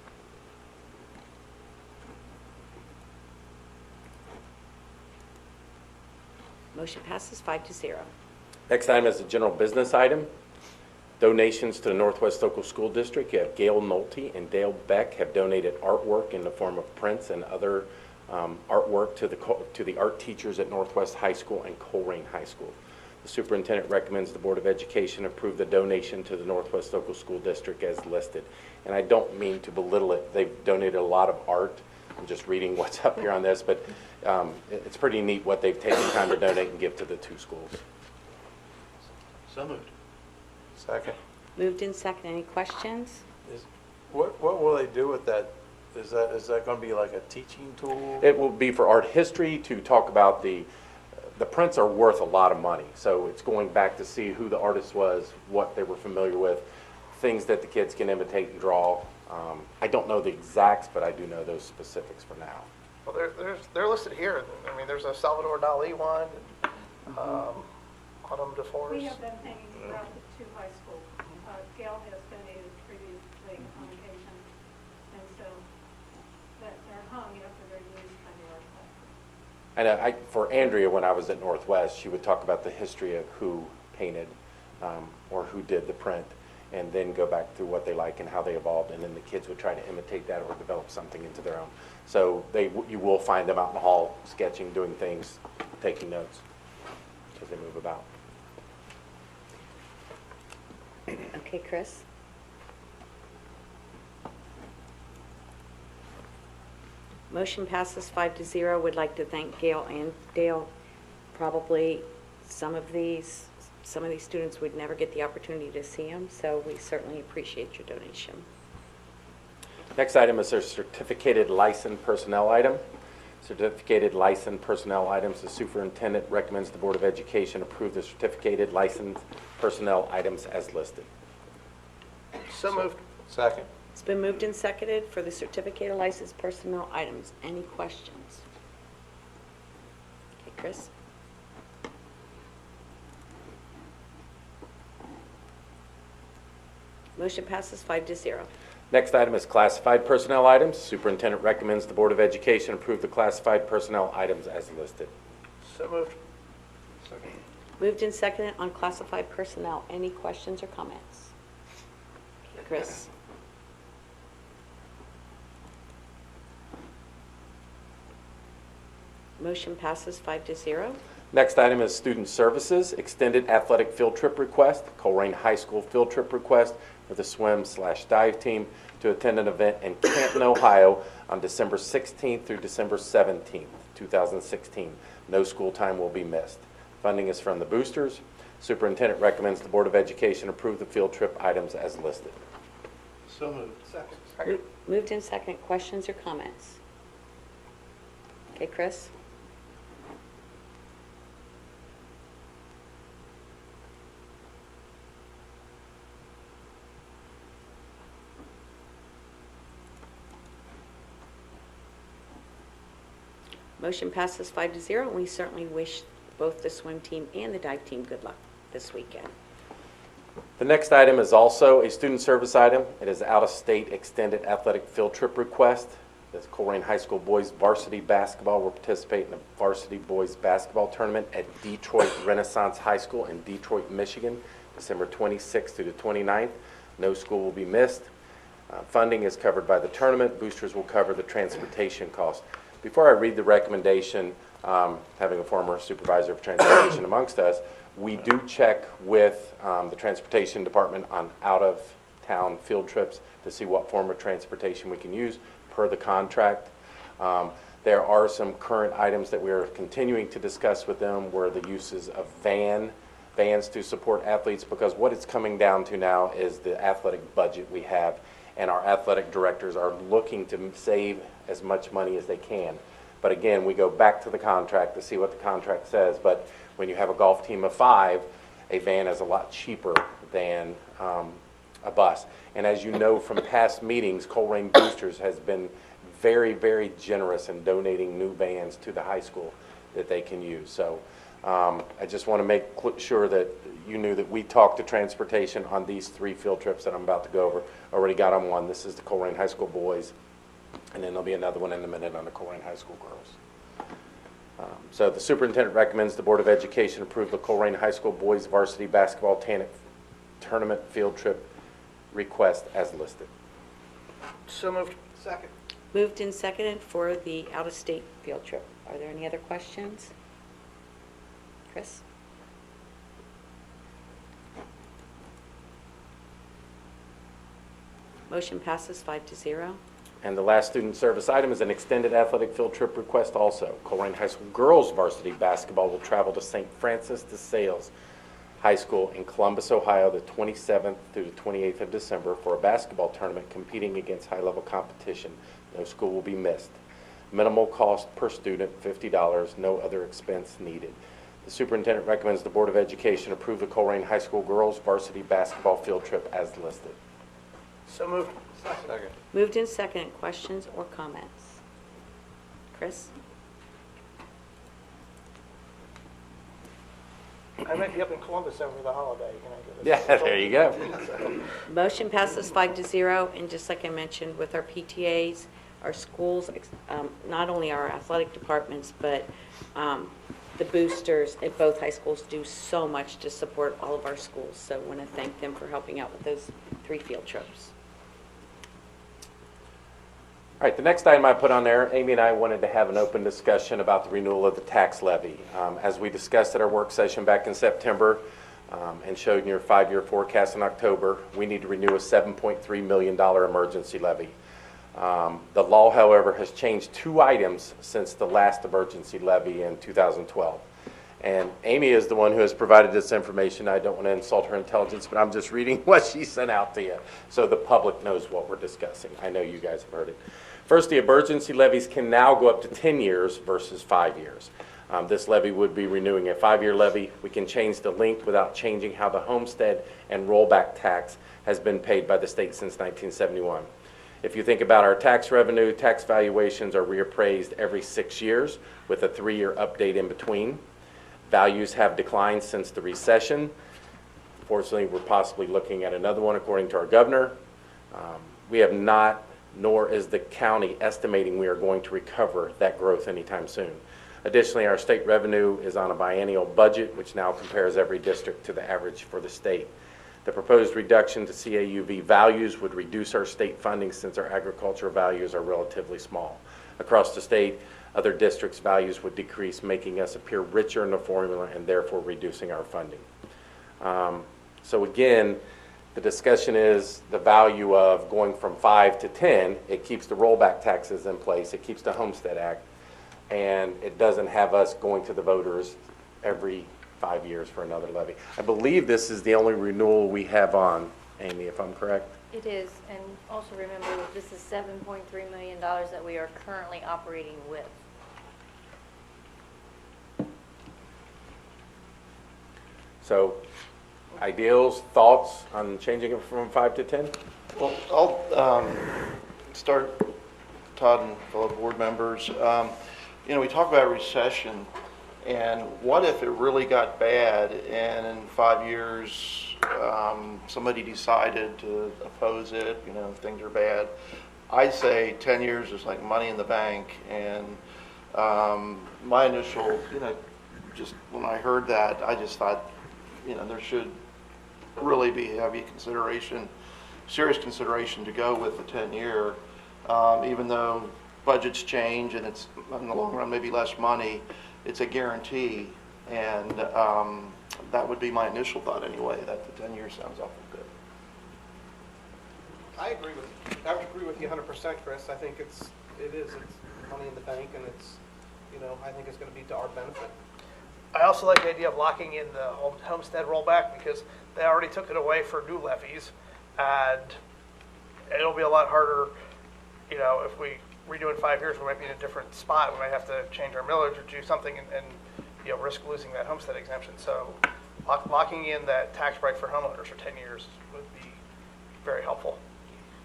Motion passes 5-0. Next item is a general business item. Donations to the Northwest Local School District. You have Gail Nolte and Dale Beck have donated artwork in the form of prints and other artwork to the art teachers at Northwest High School and Colerain High School. The superintendent recommends the Board of Education approve the donation to the Northwest Local School District as listed. And I don't mean to belittle it. They've donated a lot of art. I'm just reading what's up here on this, but it's pretty neat what they've taken time to donate and give to the two schools. So moved. Second. Moved and seconded. Any questions? What will they do with that? Is that going to be like a teaching tool? It will be for art history to talk about the prints are worth a lot of money. So it's going back to see who the artist was, what they were familiar with, things that the kids can imitate and draw. I don't know the exacts, but I do know those specifics for now. Well, they're listed here. I mean, there's a Salvador Dali one, Autumn de Forest. We have them hanging throughout the two high schools. Gail has donated previously on occasion, and so that they're hung after they're used by the architect. And for Andrea, when I was at Northwest, she would talk about the history of who painted or who did the print, and then go back through what they like and how they evolved, and then the kids would try to imitate that or develop something into their own. So you will find them out in the hall sketching, doing things, taking notes as they move about. Okay, Chris? Motion passes 5-0. Would like to thank Gail and Dale. Probably some of these students would never get the opportunity to see them, so we certainly appreciate your donation. Next item is our certificated licensed personnel item. Certificated licensed personnel items, the superintendent recommends the Board of Education approve the certificated licensed personnel items as listed. So moved. Second. It's been moved and seconded for the certificated licensed personnel items. Any questions? Okay, Chris? Motion passes 5-0. Next item is classified personnel items. Superintendent recommends the Board of Education approve the classified personnel items as listed. So moved. Second. Moved and seconded on classified personnel. Any questions or comments? Chris? Motion passes 5-0. Next item is student services, extended athletic field trip request, Colerain High School field trip request for the swim/dive team to attend an event in Canton, Ohio on December 16th through December 17th, 2016. No school time will be missed. Funding is from the boosters. Superintendent recommends the Board of Education approve the field trip items as listed. So moved. Second. Moved in second. Questions or comments? Okay, Chris? Motion passes 5-0, and we certainly wish both the swim team and the dive team good luck this weekend. The next item is also a student service item. It is out-of-state extended athletic field trip request. The Colerain High School boys varsity basketball will participate in the varsity boys basketball tournament at Detroit Renaissance High School in Detroit, Michigan, December 26th through the 29th. No school will be missed. Funding is covered by the tournament. Boosters will cover the transportation cost. Before I read the recommendation, having a former supervisor of transportation amongst us, we do check with the transportation department on out-of-town field trips to see what form of transportation we can use per the contract. There are some current items that we are continuing to discuss with them where the uses of vans to support athletes, because what it's coming down to now is the athletic budget we have, and our athletic directors are looking to save as much money as they can. But again, we go back to the contract to see what the contract says. But when you have a golf team of 5, a van is a lot cheaper than a bus. And as you know from past meetings, Colerain Boosters has been very, very generous in donating new vans to the high school that they can use. So I just want to make sure that you knew that we talked to transportation on these 3 field trips that I'm about to go over. Already got on one. This is the Colerain High School boys. And then there'll be another one in a minute on the Colerain High School girls. So the superintendent recommends the Board of Education approve the Colerain High School boys varsity basketball tournament field trip request as listed. So moved. Second. Moved and seconded for the out-of-state field trip. Are there any other questions? Chris? Motion passes 5-0. And the last student service item is an extended athletic field trip request also. Colerain High School girls varsity basketball will travel to St. Francis de Sales High School in Columbus, Ohio, the 27th through the 28th of December for a basketball tournament competing against high-level competition. No school will be missed. Minimal cost per student, $50, no other expense needed. The superintendent recommends the Board of Education approve the Colerain High School girls varsity basketball field trip as listed. So moved. Second. Moved and seconded. Questions or comments? Chris? I might be up in Columbus over the holiday. Can I Yeah, there you go. Motion passes 5-0, and just like I mentioned with our PTAs, our schools, not only our athletic departments, but the boosters at both high schools do so much to support all of our schools. So I want to thank them for helping out with those 3 field trips. All right, the next item I put on there, Amy and I wanted to have an open discussion about the renewal of the tax levy. As we discussed at our work session back in September and showed in your 5-year forecast in October, we need to renew a $7.3 million emergency levy. The law, however, has changed 2 items since the last emergency levy in 2012. And Amy is the one who has provided this information. I don't want to insult her intelligence, but I'm just reading what she sent out to you so the public knows what we're discussing. I know you guys have heard it. First, the emergency levies can now go up to 10 years versus 5 years. This levy would be renewing a 5-year levy. We can change the length without changing how the homestead and rollback tax has been paid by the state since 1971. If you think about our tax revenue, tax valuations are reappraised every 6 years with a 3-year update in between. Values have declined since the recession. Fortunately, we're possibly looking at another one according to our governor. We have not, nor is the county estimating we are going to recover that growth anytime soon. Additionally, our state revenue is on a biennial budget, which now compares every district to the average for the state. The proposed reduction to CAUV values would reduce our state funding since our agricultural values are relatively small. Across the state, other districts' values would decrease, making us appear richer in the formula and therefore reducing our funding. So again, the discussion is the value of going from 5 to 10. It keeps the rollback taxes in place. It keeps the Homestead Act. And it doesn't have us going to the voters every 5 years for another levy. I believe this is the only renewal we have on, Amy, if I'm correct. It is, and also remember that this is $7.3 million that we are currently operating with. So, ideals, thoughts on changing it from 5 to 10? Well, I'll start, Todd and fellow board members. You know, we talk about recession, and what if it really got bad and in 5 years somebody decided to oppose it, you know, things are bad. I'd say 10 years is like money in the bank, and my initial, you know, just when I heard that, I just thought, you know, there should really be heavy consideration, serious consideration to go with the 10-year, even though budgets change and it's in the long run maybe less money, it's a guarantee, and that would be my initial thought anyway, that the 10 years sounds awful good. I agree with you 100%, Chris. I think it's money in the bank, and it's, you know, I think it's going to be to our benefit. I also like the idea of locking in the homestead rollback, because they already took it away for new levies, and it'll be a lot harder, you know, if we redo in 5 years, we might be in a different spot. We might have to change our millage or do something and you know, risk losing that homestead exemption. So locking in that tax break for homeowners for 10 years would be very helpful.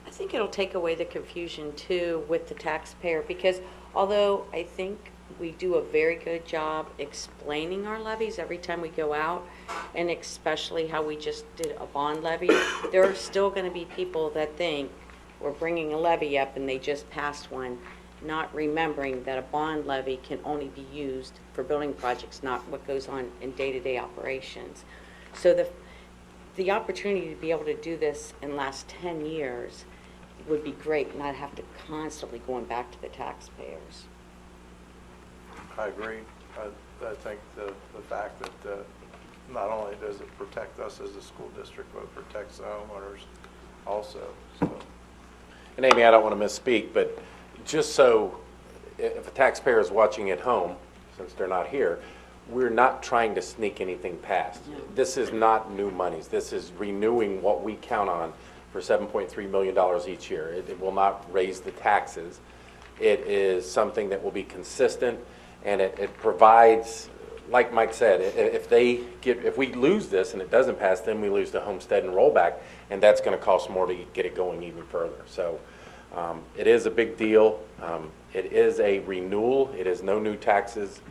I think it'll take away the confusion too with the taxpayer, because although I think we do a very good job explaining our levies every time we go out, and especially how we just did a bond levy, there are still going to be people that think we're bringing a levy up and they just passed one, not remembering that a bond levy can only be used for building projects, not what goes on in day-to-day operations. So the opportunity to be able to do this and last 10 years would be great, not have to constantly going back to the taxpayers. I agree. I think the fact that not only does it protect us as a school district, but it protects the homeowners also. So. And Amy, I don't want to misspeak, but just so if a taxpayer is watching at home, since they're not here, we're not trying to sneak anything past. This is not new monies. This is renewing what we count on for $7.3 million each year. It will not raise the taxes. It is something that will be consistent, and it provides, like Mike said, if we lose this and it doesn't pass, then we lose the homestead and rollback, and that's going to cost more to get it going even further. So it is a big deal. It is a renewal. It is no new taxes.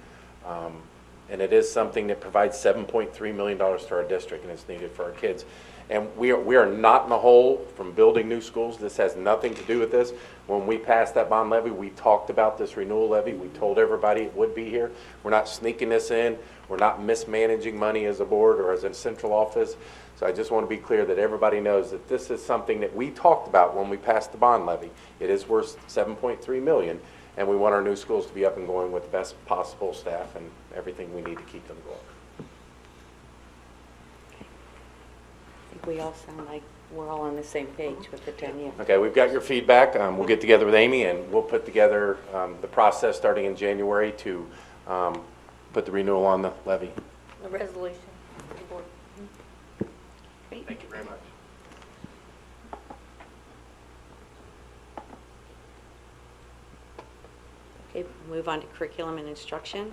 And it is something that provides $7.3 million to our district, and it's needed for our kids. And we are not in the hole from building new schools. This has nothing to do with this. When we passed that bond levy, we talked about this renewal levy. We told everybody it would be here. We're not sneaking this in. We're not mismanaging money as a board or as a central office. So I just want to be clear that everybody knows that this is something that we talked about when we passed the bond levy. It is worth $7.3 million. And we want our new schools to be up and going with the best possible staff and everything we need to keep them going. I think we all sound like we're all on the same page with the 10-year. Okay, we've got your feedback. We'll get together with Amy, and we'll put together the process starting in January to put the renewal on the levy. The resolution. The board. Thank you very much. Okay, move on to curriculum and instruction.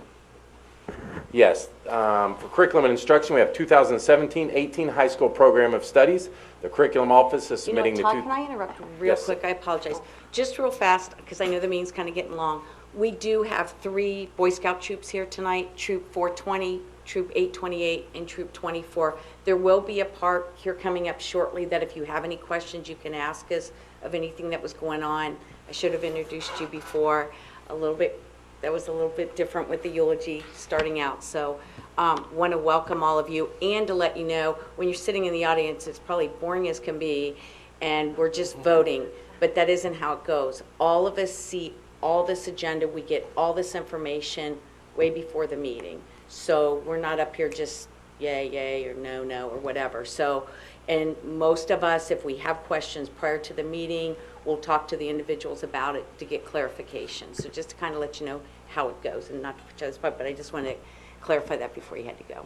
Yes, for curriculum and instruction, we have 2017-18 high school program of studies. The curriculum office is You know, submitting Todd, the can I interrupt real Yes. quick? I apologize. Just real fast, because I know the meeting's kind of getting long. We do have 3 Boy Scout troops here tonight, Troop 420, Troop 828, and Troop 24. There will be a part here coming up shortly that if you have any questions, you can ask us of anything that was going on. I should have introduced you before a little bit. That was a little bit different with the eulogy starting out. So want to welcome all of you and to let you know, when you're sitting in the audience, it's probably boring as can be, and we're just voting, but that isn't how it goes. All of us see all this agenda, we get all this information way before the meeting. So we're not up here just yay, yay, or no, no, or whatever. So, and most of us, if we have questions prior to the meeting, we'll talk to the individuals about it to get clarification. So just to kind of let you know how it goes, and not to put you on the spot, but I just want to clarify that before you had to go.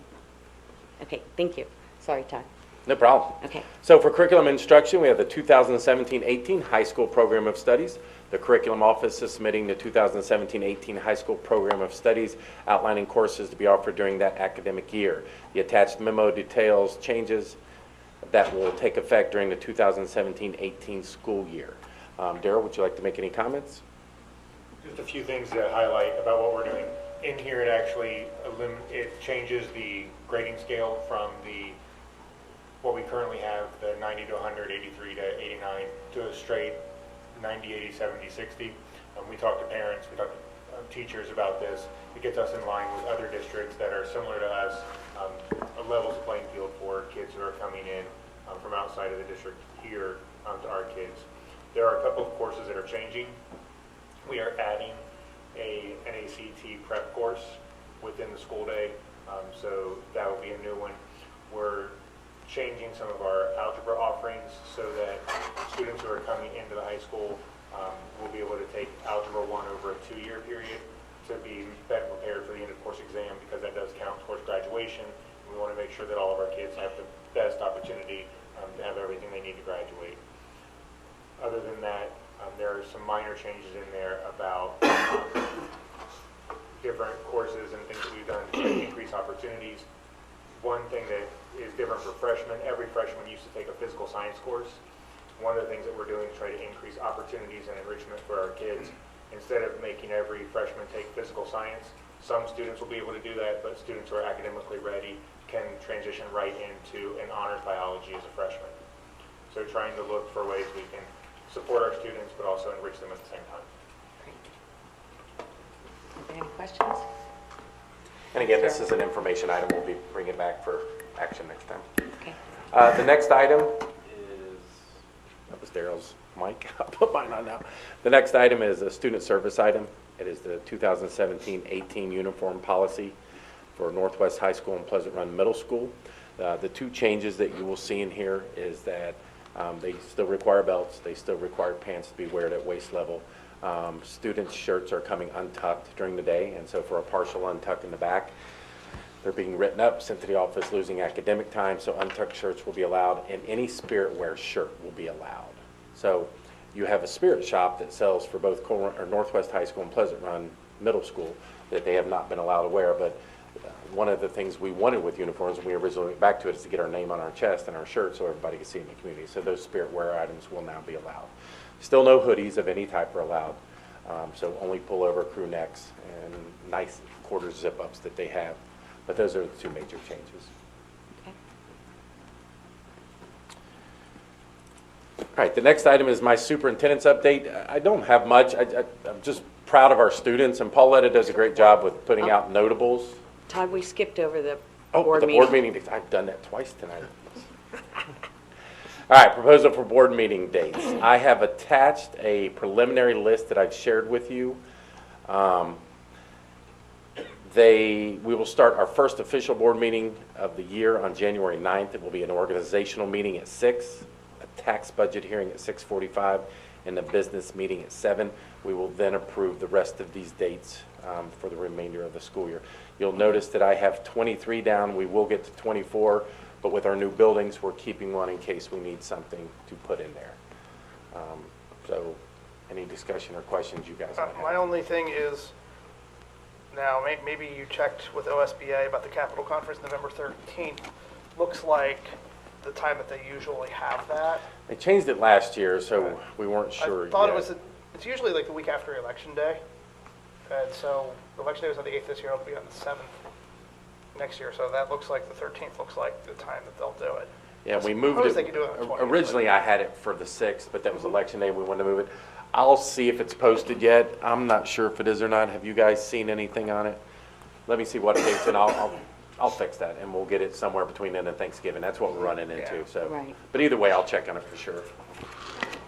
Okay, thank you. Sorry, Todd. No problem. Okay. So for curriculum instruction, we have the 2017-18 high school program of studies. The curriculum office is submitting the 2017-18 high school program of studies, outlining courses to be offered during that academic year. The attached memo details changes that will take effect during the 2017-18 school year. Daryl, would you like to make any comments? Just a few things to highlight about what we're doing. In here, it actually it changes the grading scale from what we currently have, the 90 to 100, 83 to 89, to a straight 90, 80, 70, 60. We talked to parents, we talked to teachers about this. It gets us in line with other districts that are similar to us, a levels playing field for kids who are coming in from outside of the district here to our kids. There are a couple of courses that are changing. We are adding a NACT prep course within the school day, so that will be a new one. We're changing some of our algebra offerings so that students who are coming into the high school will be able to take Algebra 1 over a 2-year period to be better prepared for the end of course exam, because that does count towards graduation. We want to make sure that all of our kids have the best opportunity to have everything they need to graduate. Other than that, there are some minor changes in there about different courses and things that we've done to increase opportunities. One thing that is different for freshmen, every freshman used to take a physical science course. One of the things that we're doing to try to increase opportunities and enrichment for our kids, instead of making every freshman take physical science, some students will be able to do that, but students who are academically ready can transition right into an honors biology as a freshman. So trying to look for ways we can support our students, but also enrich them at the same time. Any questions? And again, this is an information item. We'll be bringing it back for action next time. Okay. The next item is, that was Daryl's mic. I'll put mine on now. The next item is a student service item. It is the 2017-18 uniform policy for Northwest High School and Pleasant Run Middle School. The 2 changes that you will see in here is that they still require belts. They still require pants to be worn at waist level. Students' shirts are coming untucked during the day, and so for a partial untuck in the back, they're being written up, sent to the office, losing academic time, so untucked shirts will be allowed, and any Spirit Wear shirt will be allowed. So you have a Spirit shop that sells for both Northwest High School and Pleasant Run Middle School that they have not been allowed to wear, but one of the things we wanted with uniforms when we originally went back to it is to get our name on our chest and our shirt so everybody can see in the community. So those Spirit Wear items will now be allowed. Still no hoodies of any type are allowed. So only pullover, crew necks, and nice quarter zip-ups that they have. But those are the 2 major changes. Okay. All right, the next item is my superintendent's update. I don't have much. I'm just proud of our students, and Pauletta does a great job with putting out notables. Todd, we skipped over the board meeting. I've done that twice tonight. All right, proposal for board meeting dates. I have attached a preliminary list that I've shared with you. We will start our first official board meeting of the year on January 9th. It will be an organizational meeting at 6. tax budget hearing at 6:45 and the business meeting at 7. We will then approve the rest of these dates for the remainder of the school year. You'll notice that I have 23 down. We will get to 24, but with our new buildings, we're keeping one in case we need something to put in there. So any discussion or questions you guys might have? My only thing is, now, maybe you checked with OSBA about the Capitol Conference, November 13th. Looks like the time that they usually have that. They changed it last year, so we weren't sure I thought yet. it's usually like the week after Election Day. And so Election Day was on the 8th this year, it'll be on the 7th next year. So that looks like the 13th looks like the time that they'll do it. Yeah, we I moved suppose it. they could do it on the 20th. Originally, I had it for the 6th, but that was Election Day, and we wanted to move it. I'll see if it's posted yet. I'm not sure if it is or not. Have you guys seen anything on it? Let me see what dates, and I'll fix that, and we'll get it somewhere between then and Thanksgiving. That's what we're running into, so. Right. But either way, I'll check on it for sure.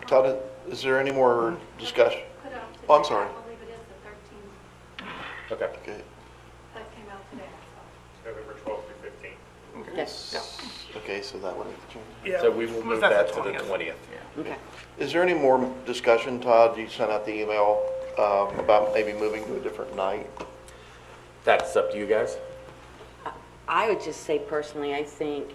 Todd, is there any more discussion? Put out Oh, I'm today. sorry. I believe it is the 13th. Okay. Okay. That came out today. November 12th through 15th. Yes. Okay, so that would have to change. Yeah, So we will move that to the 20th. Okay. Is there any more discussion, Todd? You sent out the email about maybe moving to a different night? That's up to you guys. I would just say personally, I think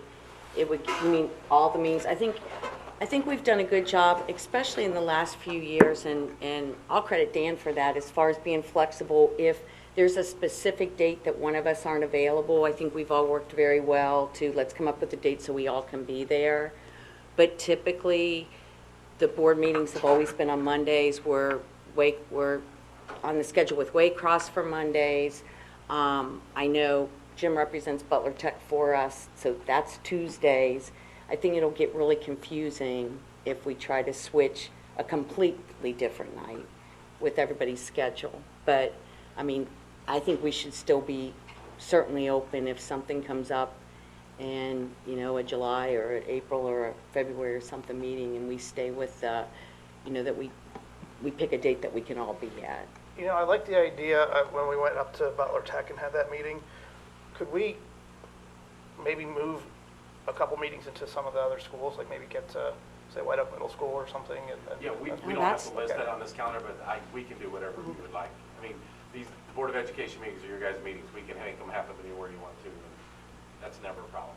it would mean all the means. I think we've done a good job, especially in the last few years, and I'll credit Dan for that as far as being flexible. If there's a specific date that one of us aren't available, I think we've all worked very well to let's come up with a date so we all can be there. But typically, the board meetings have always been on Mondays. We're on the schedule with Waycross for Mondays. I know Jim represents Butler Tech for us, so that's Tuesdays. I think it'll get really confusing if we try to switch a completely different night with everybody's schedule. But, I mean, I think we should still be certainly open if something comes up and, you know, a July or an April or a February or something meeting, and we stay with, you know, that we pick a date that we can all be at. You know, I like the idea of when we went up to Butler Tech and had that meeting. Could we maybe move a couple meetings into some of the other schools, like maybe get to, say, White Oak Middle School or something? Yeah, we don't have to list that on this calendar, but we can do whatever we would like. I mean, the Board of Education meetings are your guys' meetings. We can make them happen anywhere you want to, and that's never a problem.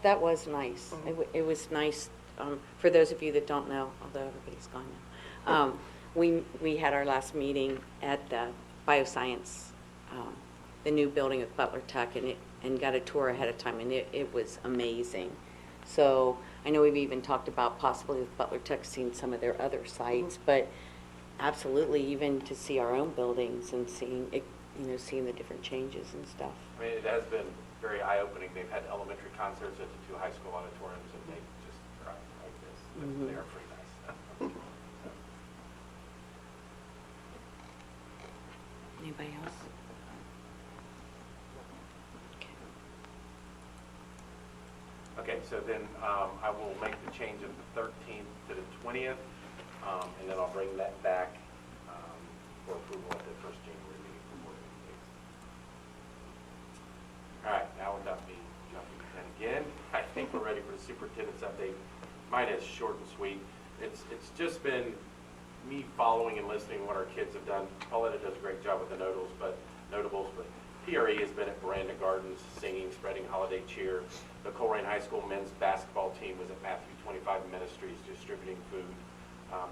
That was nice. It was nice, for those of you that don't know, although everybody's gone now. We had our last meeting at the Bioscience, the new building at Butler Tech, and got a tour ahead of time, and it was amazing. So I know we've even talked about possibly with Butler Tech seeing some of their other sites, but absolutely even to see our own buildings and seeing it, you know, seeing the different changes and stuff. I mean, it has been very eye-opening. They've had elementary concerts at the two high school auditoriums, and they just cry like this. They are pretty nice. Anybody else? Okay, so then I will make the change of the 13th to the 20th, and then I'll bring that back for approval at the first January meeting before the meeting. All right, now without me jumping in again, I think we're ready for the superintendent's update. Mine is short and sweet. It's just been me following and listening to what our kids have done. Pauletta does a great job with the notables, but PRE has been at Veranda Gardens singing, spreading holiday cheer. The Colerain High School men's basketball team was at Matthew 25 Ministries distributing food.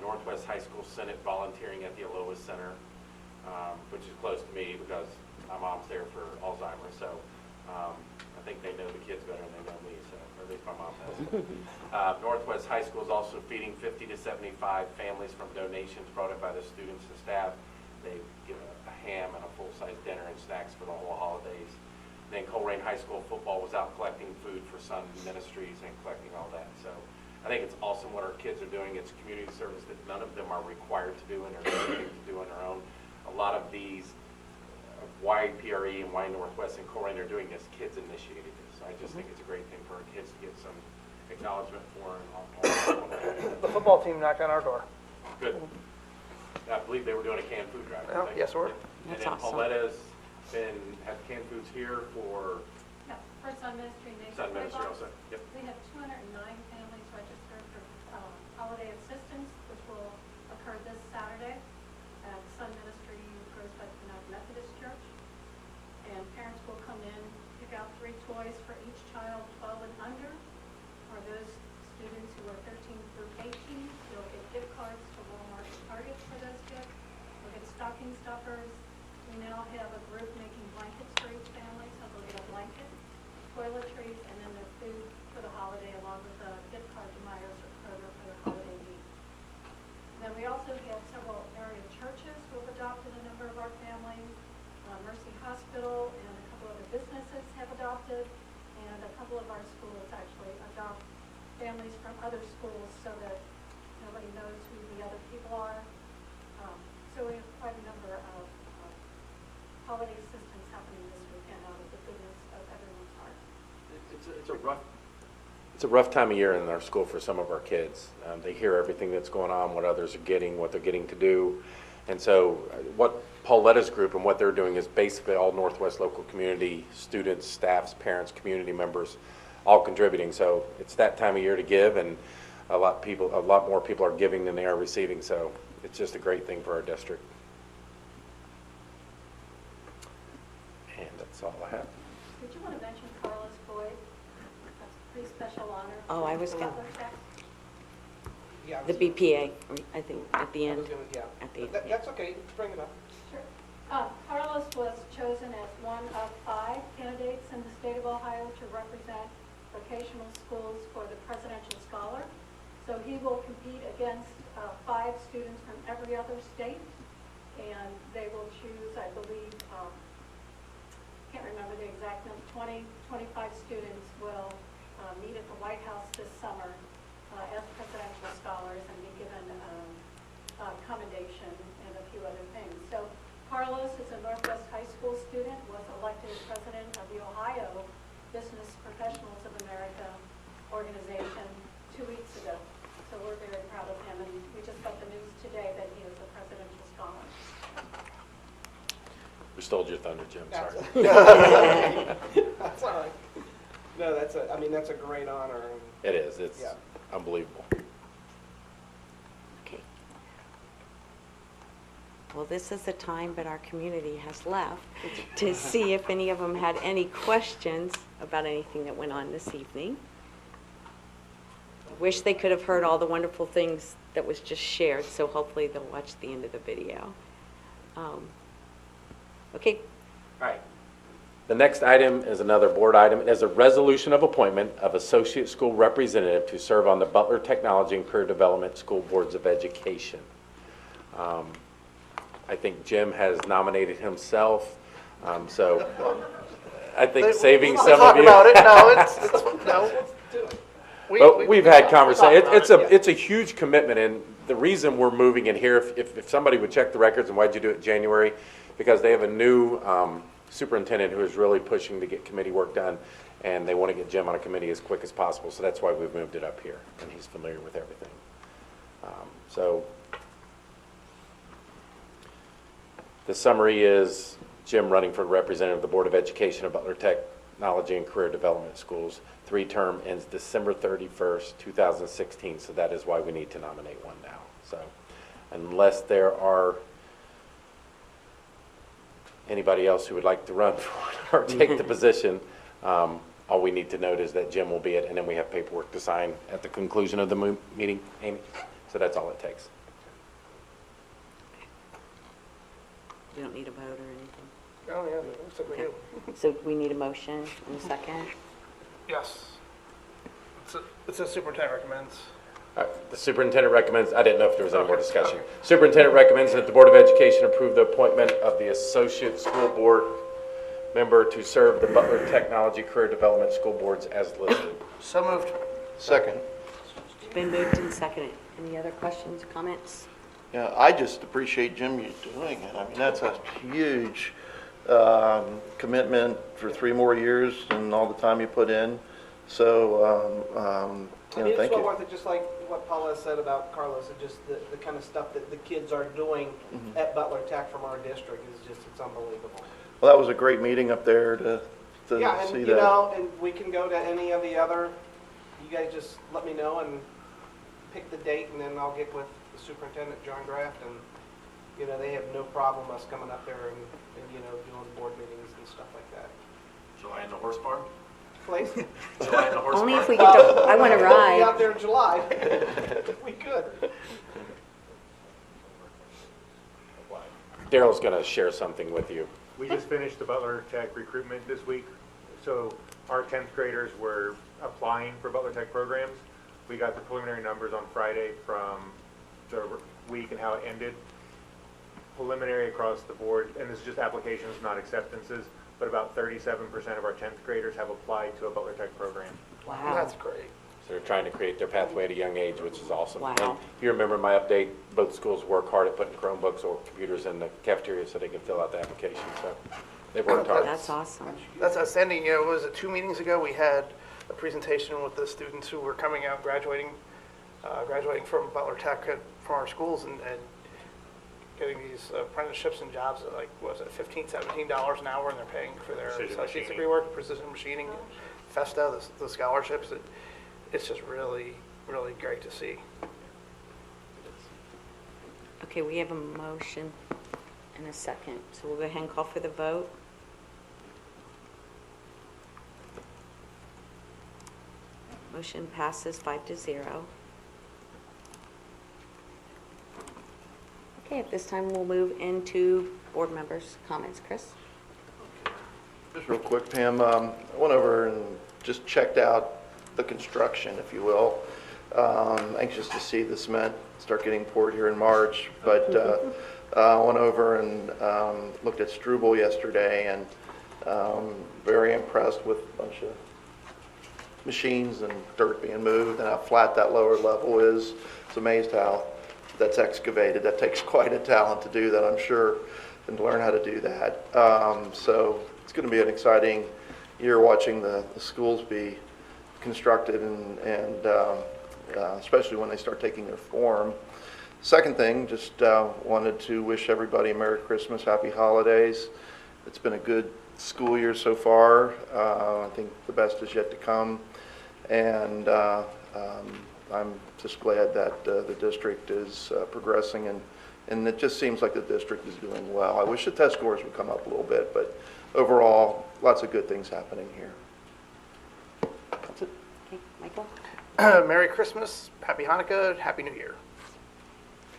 Northwest High School Senate volunteering at the Aloha Center, which is close to me because my mom's there for Alzheimer's. So I think they know the kids better than they know me, so, or at least my mom does. Northwest High School is also feeding 50 to 75 families from donations brought in by the students and staff. They give a ham and a full-size dinner and snacks for the whole holidays. Then Colerain High School football was out collecting food for Sun Ministries and collecting all that. So I think it's awesome what our kids are doing. It's community service that none of them are required to do and are able to do on their own. A lot of these, why PRE and why Northwest and Colerain are doing this, kids initiated this. So I just think it's a great thing for our kids to get some acknowledgement for. The football team knocked on our door. Good. I believe they were doing a canned food drive. Oh, yes, sir. And That's then awesome. Pauletta's had canned foods here for Yeah, for Sun Ministry Nation. Sun Ministry also. Yep. We have 209 families registered for toys for each child 12 and under. For those students who are 13 through 18, you'll get gift cards to Walmart and Target for those gifts. You'll get stocking stuffers. We now have a group making blankets for each family, so they'll get a blanket, toiletries, and then their food for the holiday, along with a gift card to Myers or Kroger for their holiday needs. Then we also have several area churches who have adopted a number of our families. Mercy Hospital and a couple other businesses have adopted, and a couple of our schools actually adopt families from other schools so that nobody knows who the other people are. So we have quite a number of holiday assistance happening this weekend out of the goodness of everyone's heart. It's a rough time of year in our school for some of our kids. They hear everything that's going on, what others are getting, what they're getting to do. And so what Pauletta's group and what they're doing is basically all Northwest local community, students, staffs, parents, community members, all contributing. So it's that time of year to give, and a lot more people are giving than they are receiving. So it's just a great thing for our district. And that's all I have. Did you want to mention Carlos Boyd? That's a pretty special honor. Oh, I was going to. Yeah, The BPA, I think, at the end. At the end. That's okay, bring it up. Sure. Carlos was chosen as one of 5 candidates in the state of Ohio to represent vocational schools for the Presidential Scholar. So he will compete against 5 students from every other state, and they will choose, I believe, can't remember the exact number, 20, 25 students will meet at the White House this summer as Presidential Scholars and be given commendation and a few other things. So Carlos is a Northwest High School student, was elected president of the Ohio Business Professionals of America organization 2 weeks ago. So we're very proud of him, and we just got the news today that he is a Presidential Scholar. We stole your thunder, Jim. Sorry. That's all right. No, that's a great honor. It is. It's unbelievable. Okay. Well, this is the time that our community has left to see if any of them had any questions about anything that went on this evening. Wish they could have heard all the wonderful things that was just shared, so hopefully they'll watch the end of the video. Okay. All right. The next item is another board item. It is a resolution of appointment of associate school representative to serve on the Butler Technology and Career Development School Boards of Education. I think Jim has nominated himself, so I think saving some of you. About it. No, We've had conversations. It's a huge commitment, and the reason we're moving in here, if somebody would check the records, and why'd you do it in January? Because they have a new superintendent who is really pushing to get committee work done, and they want to get Jim on a committee as quick as possible, so that's why we've moved it up here, and he's familiar with everything. So the summary is Jim running for representative of the Board of Education of Butler Technology and Career Development Schools. 3-term ends December 31st, 2016, so that is why we need to nominate one now. So unless there are anybody else who would like to run for it or take the position, all we need to note is that Jim will be it, and then we have paperwork to sign at the conclusion of the meeting, Amy. So that's all it takes. You don't need a vote or anything. Oh, yeah, that's what we do. So we need a motion and a second. Yes. It says superintendent recommends. The superintendent recommends, I didn't know if there was any more discussion. Superintendent recommends that the Board of Education approve the appointment of the Associate School Board member to serve the Butler Technology Career Development School Boards as listed. So moved. second. It's been moved and seconded. Any other questions, comments? Yeah, I just appreciate Jim you doing it. I mean, that's a huge commitment for 3 more years and all the time you put in. So, thank you. Worth it, just like what Paula said about Carlos, and just the kind of stuff that the kids are doing at Butler Tech from our district is just, it's unbelievable. Well, that was a great meeting up there to Yeah, and see you that. know, and we can go to any of the other, you guys just let me know and pick the date, and then I'll get with the superintendent, John Graft, and, you know, they have no problem us coming up there and you know, doing board meetings and stuff like that. July in the horse barn? place? July in the horse Only park. if we get to, I want to We'll be out ride. there in July. We could. Daryl's going to share something with you. We just finished the Butler Tech recruitment this week. So our 10th graders were applying for Butler Tech programs. We got the preliminary numbers on Friday from the week and how it ended. Preliminary across the board, and this is just applications, not acceptances, but about 37% of our 10th graders have applied to a Butler Tech program. Wow. That's great. So they're trying to create their pathway at a young age, which is awesome. Wow. And if you remember my update, both schools work hard at putting Chromebooks or computers in the cafeteria so they can fill out the application. So they've worked hard. That's awesome. That's outstanding. You know, was it 2 meetings ago, we had a presentation with the students who were coming out, graduating from Butler Tech from our schools and getting these apprenticeships and jobs at like, what was it, $15, $17 an hour, and they're paying for their Precision associate's machining. degree work, precision machining, FESTA, the scholarships. It's just really, really great to see. Okay, we have a motion and a second, so we'll go ahead and call for the vote. Motion passes 5-0. Okay, at this time, we'll move into board members' comments. Chris? Just real quick, Pam, I went over and just checked out the construction, if you will. Anxious to see the cement start getting poured here in March, but I went over and looked at Struble yesterday, and very impressed with a bunch of machines and dirt being moved and how flat that lower level is. It's amazed how that's excavated. That takes quite a talent to do that, I'm sure, and to learn how to do that. So it's going to be an exciting year watching the schools be constructed and especially when they start taking their form. Second thing, just wanted to wish everybody a Merry Christmas, Happy Holidays. It's been a good school year so far. I think the best is yet to come. And I'm just glad that the district is progressing, and it just seems like the district is doing well. I wish the test scores would come up a little bit, but overall, lots of good things happening here. That's it. Okay, Michael? Merry Christmas, Happy Hanukkah, Happy New Year.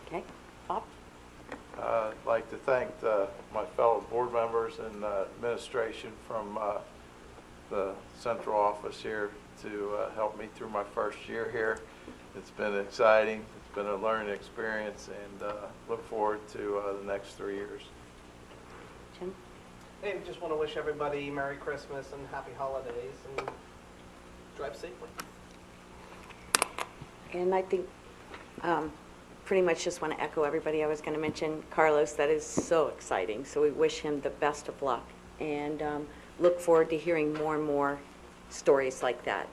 Okay, Bob? I'd like to thank my fellow board members and administration from the central office here to help me through my first year here. It's been exciting. It's been a learning experience, and look forward to the next 3 years. Jim? Hey, just want to wish everybody Merry Christmas and Happy Holidays, and drive safely. And I think pretty much just want to echo everybody. I was going to mention Carlos. That is so exciting. So we wish him the best of luck and look forward to hearing more and more stories like that.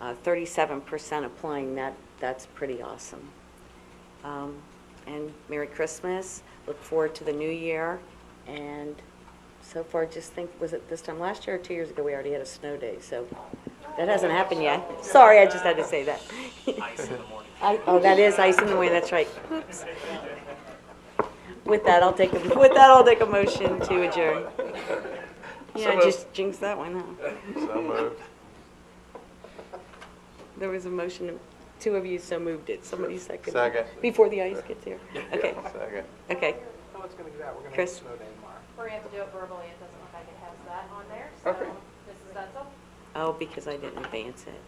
37% applying, that's pretty awesome. And Merry Christmas. Look forward to the new year. And so far, just think, was it this time last year or 2 years ago we already had a snow day? So that hasn't happened yet. Sorry, I just had to say that. Ice in the morning. Oh, that is ice in the morning. That's right. Oops. With that, I'll take a motion to adjourn. Yeah, I just jinxed that one, huh? So moved. There was a motion, 2 of you so moved it. Somebody seconded. Second. Before the ice gets here. Okay. Second. Okay. Oh, it's going to get out. We're going to have a Chris? snow day tomorrow. We're going to have to do it verbally. It doesn't look like it has that on there. So, Okay. Mrs. Detzel? Oh, because I didn't advance it.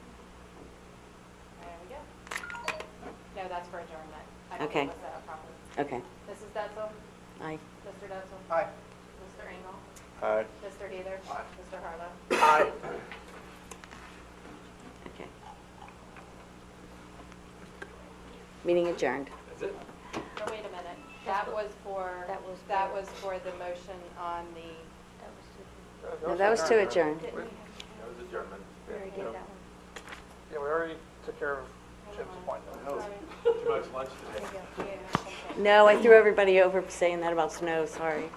There we go. No, that's for adjournment. I don't Okay. think it was set up properly. Okay. Mrs. Detzel? Aye. Mr. Detzel? Aye. Mr. Engel? Aye. Mr. Heather? Mr. Harlow? Aye. Okay. Meeting adjourned. That's it. Oh, wait a minute. That was for the motion on the. No, that was to adjourn. That was adjournment. We already did that one. Yeah, we already took care of Jim's appointment. Too much lunch today. Yeah, okay. No, I threw everybody over for saying that about snow. Sorry.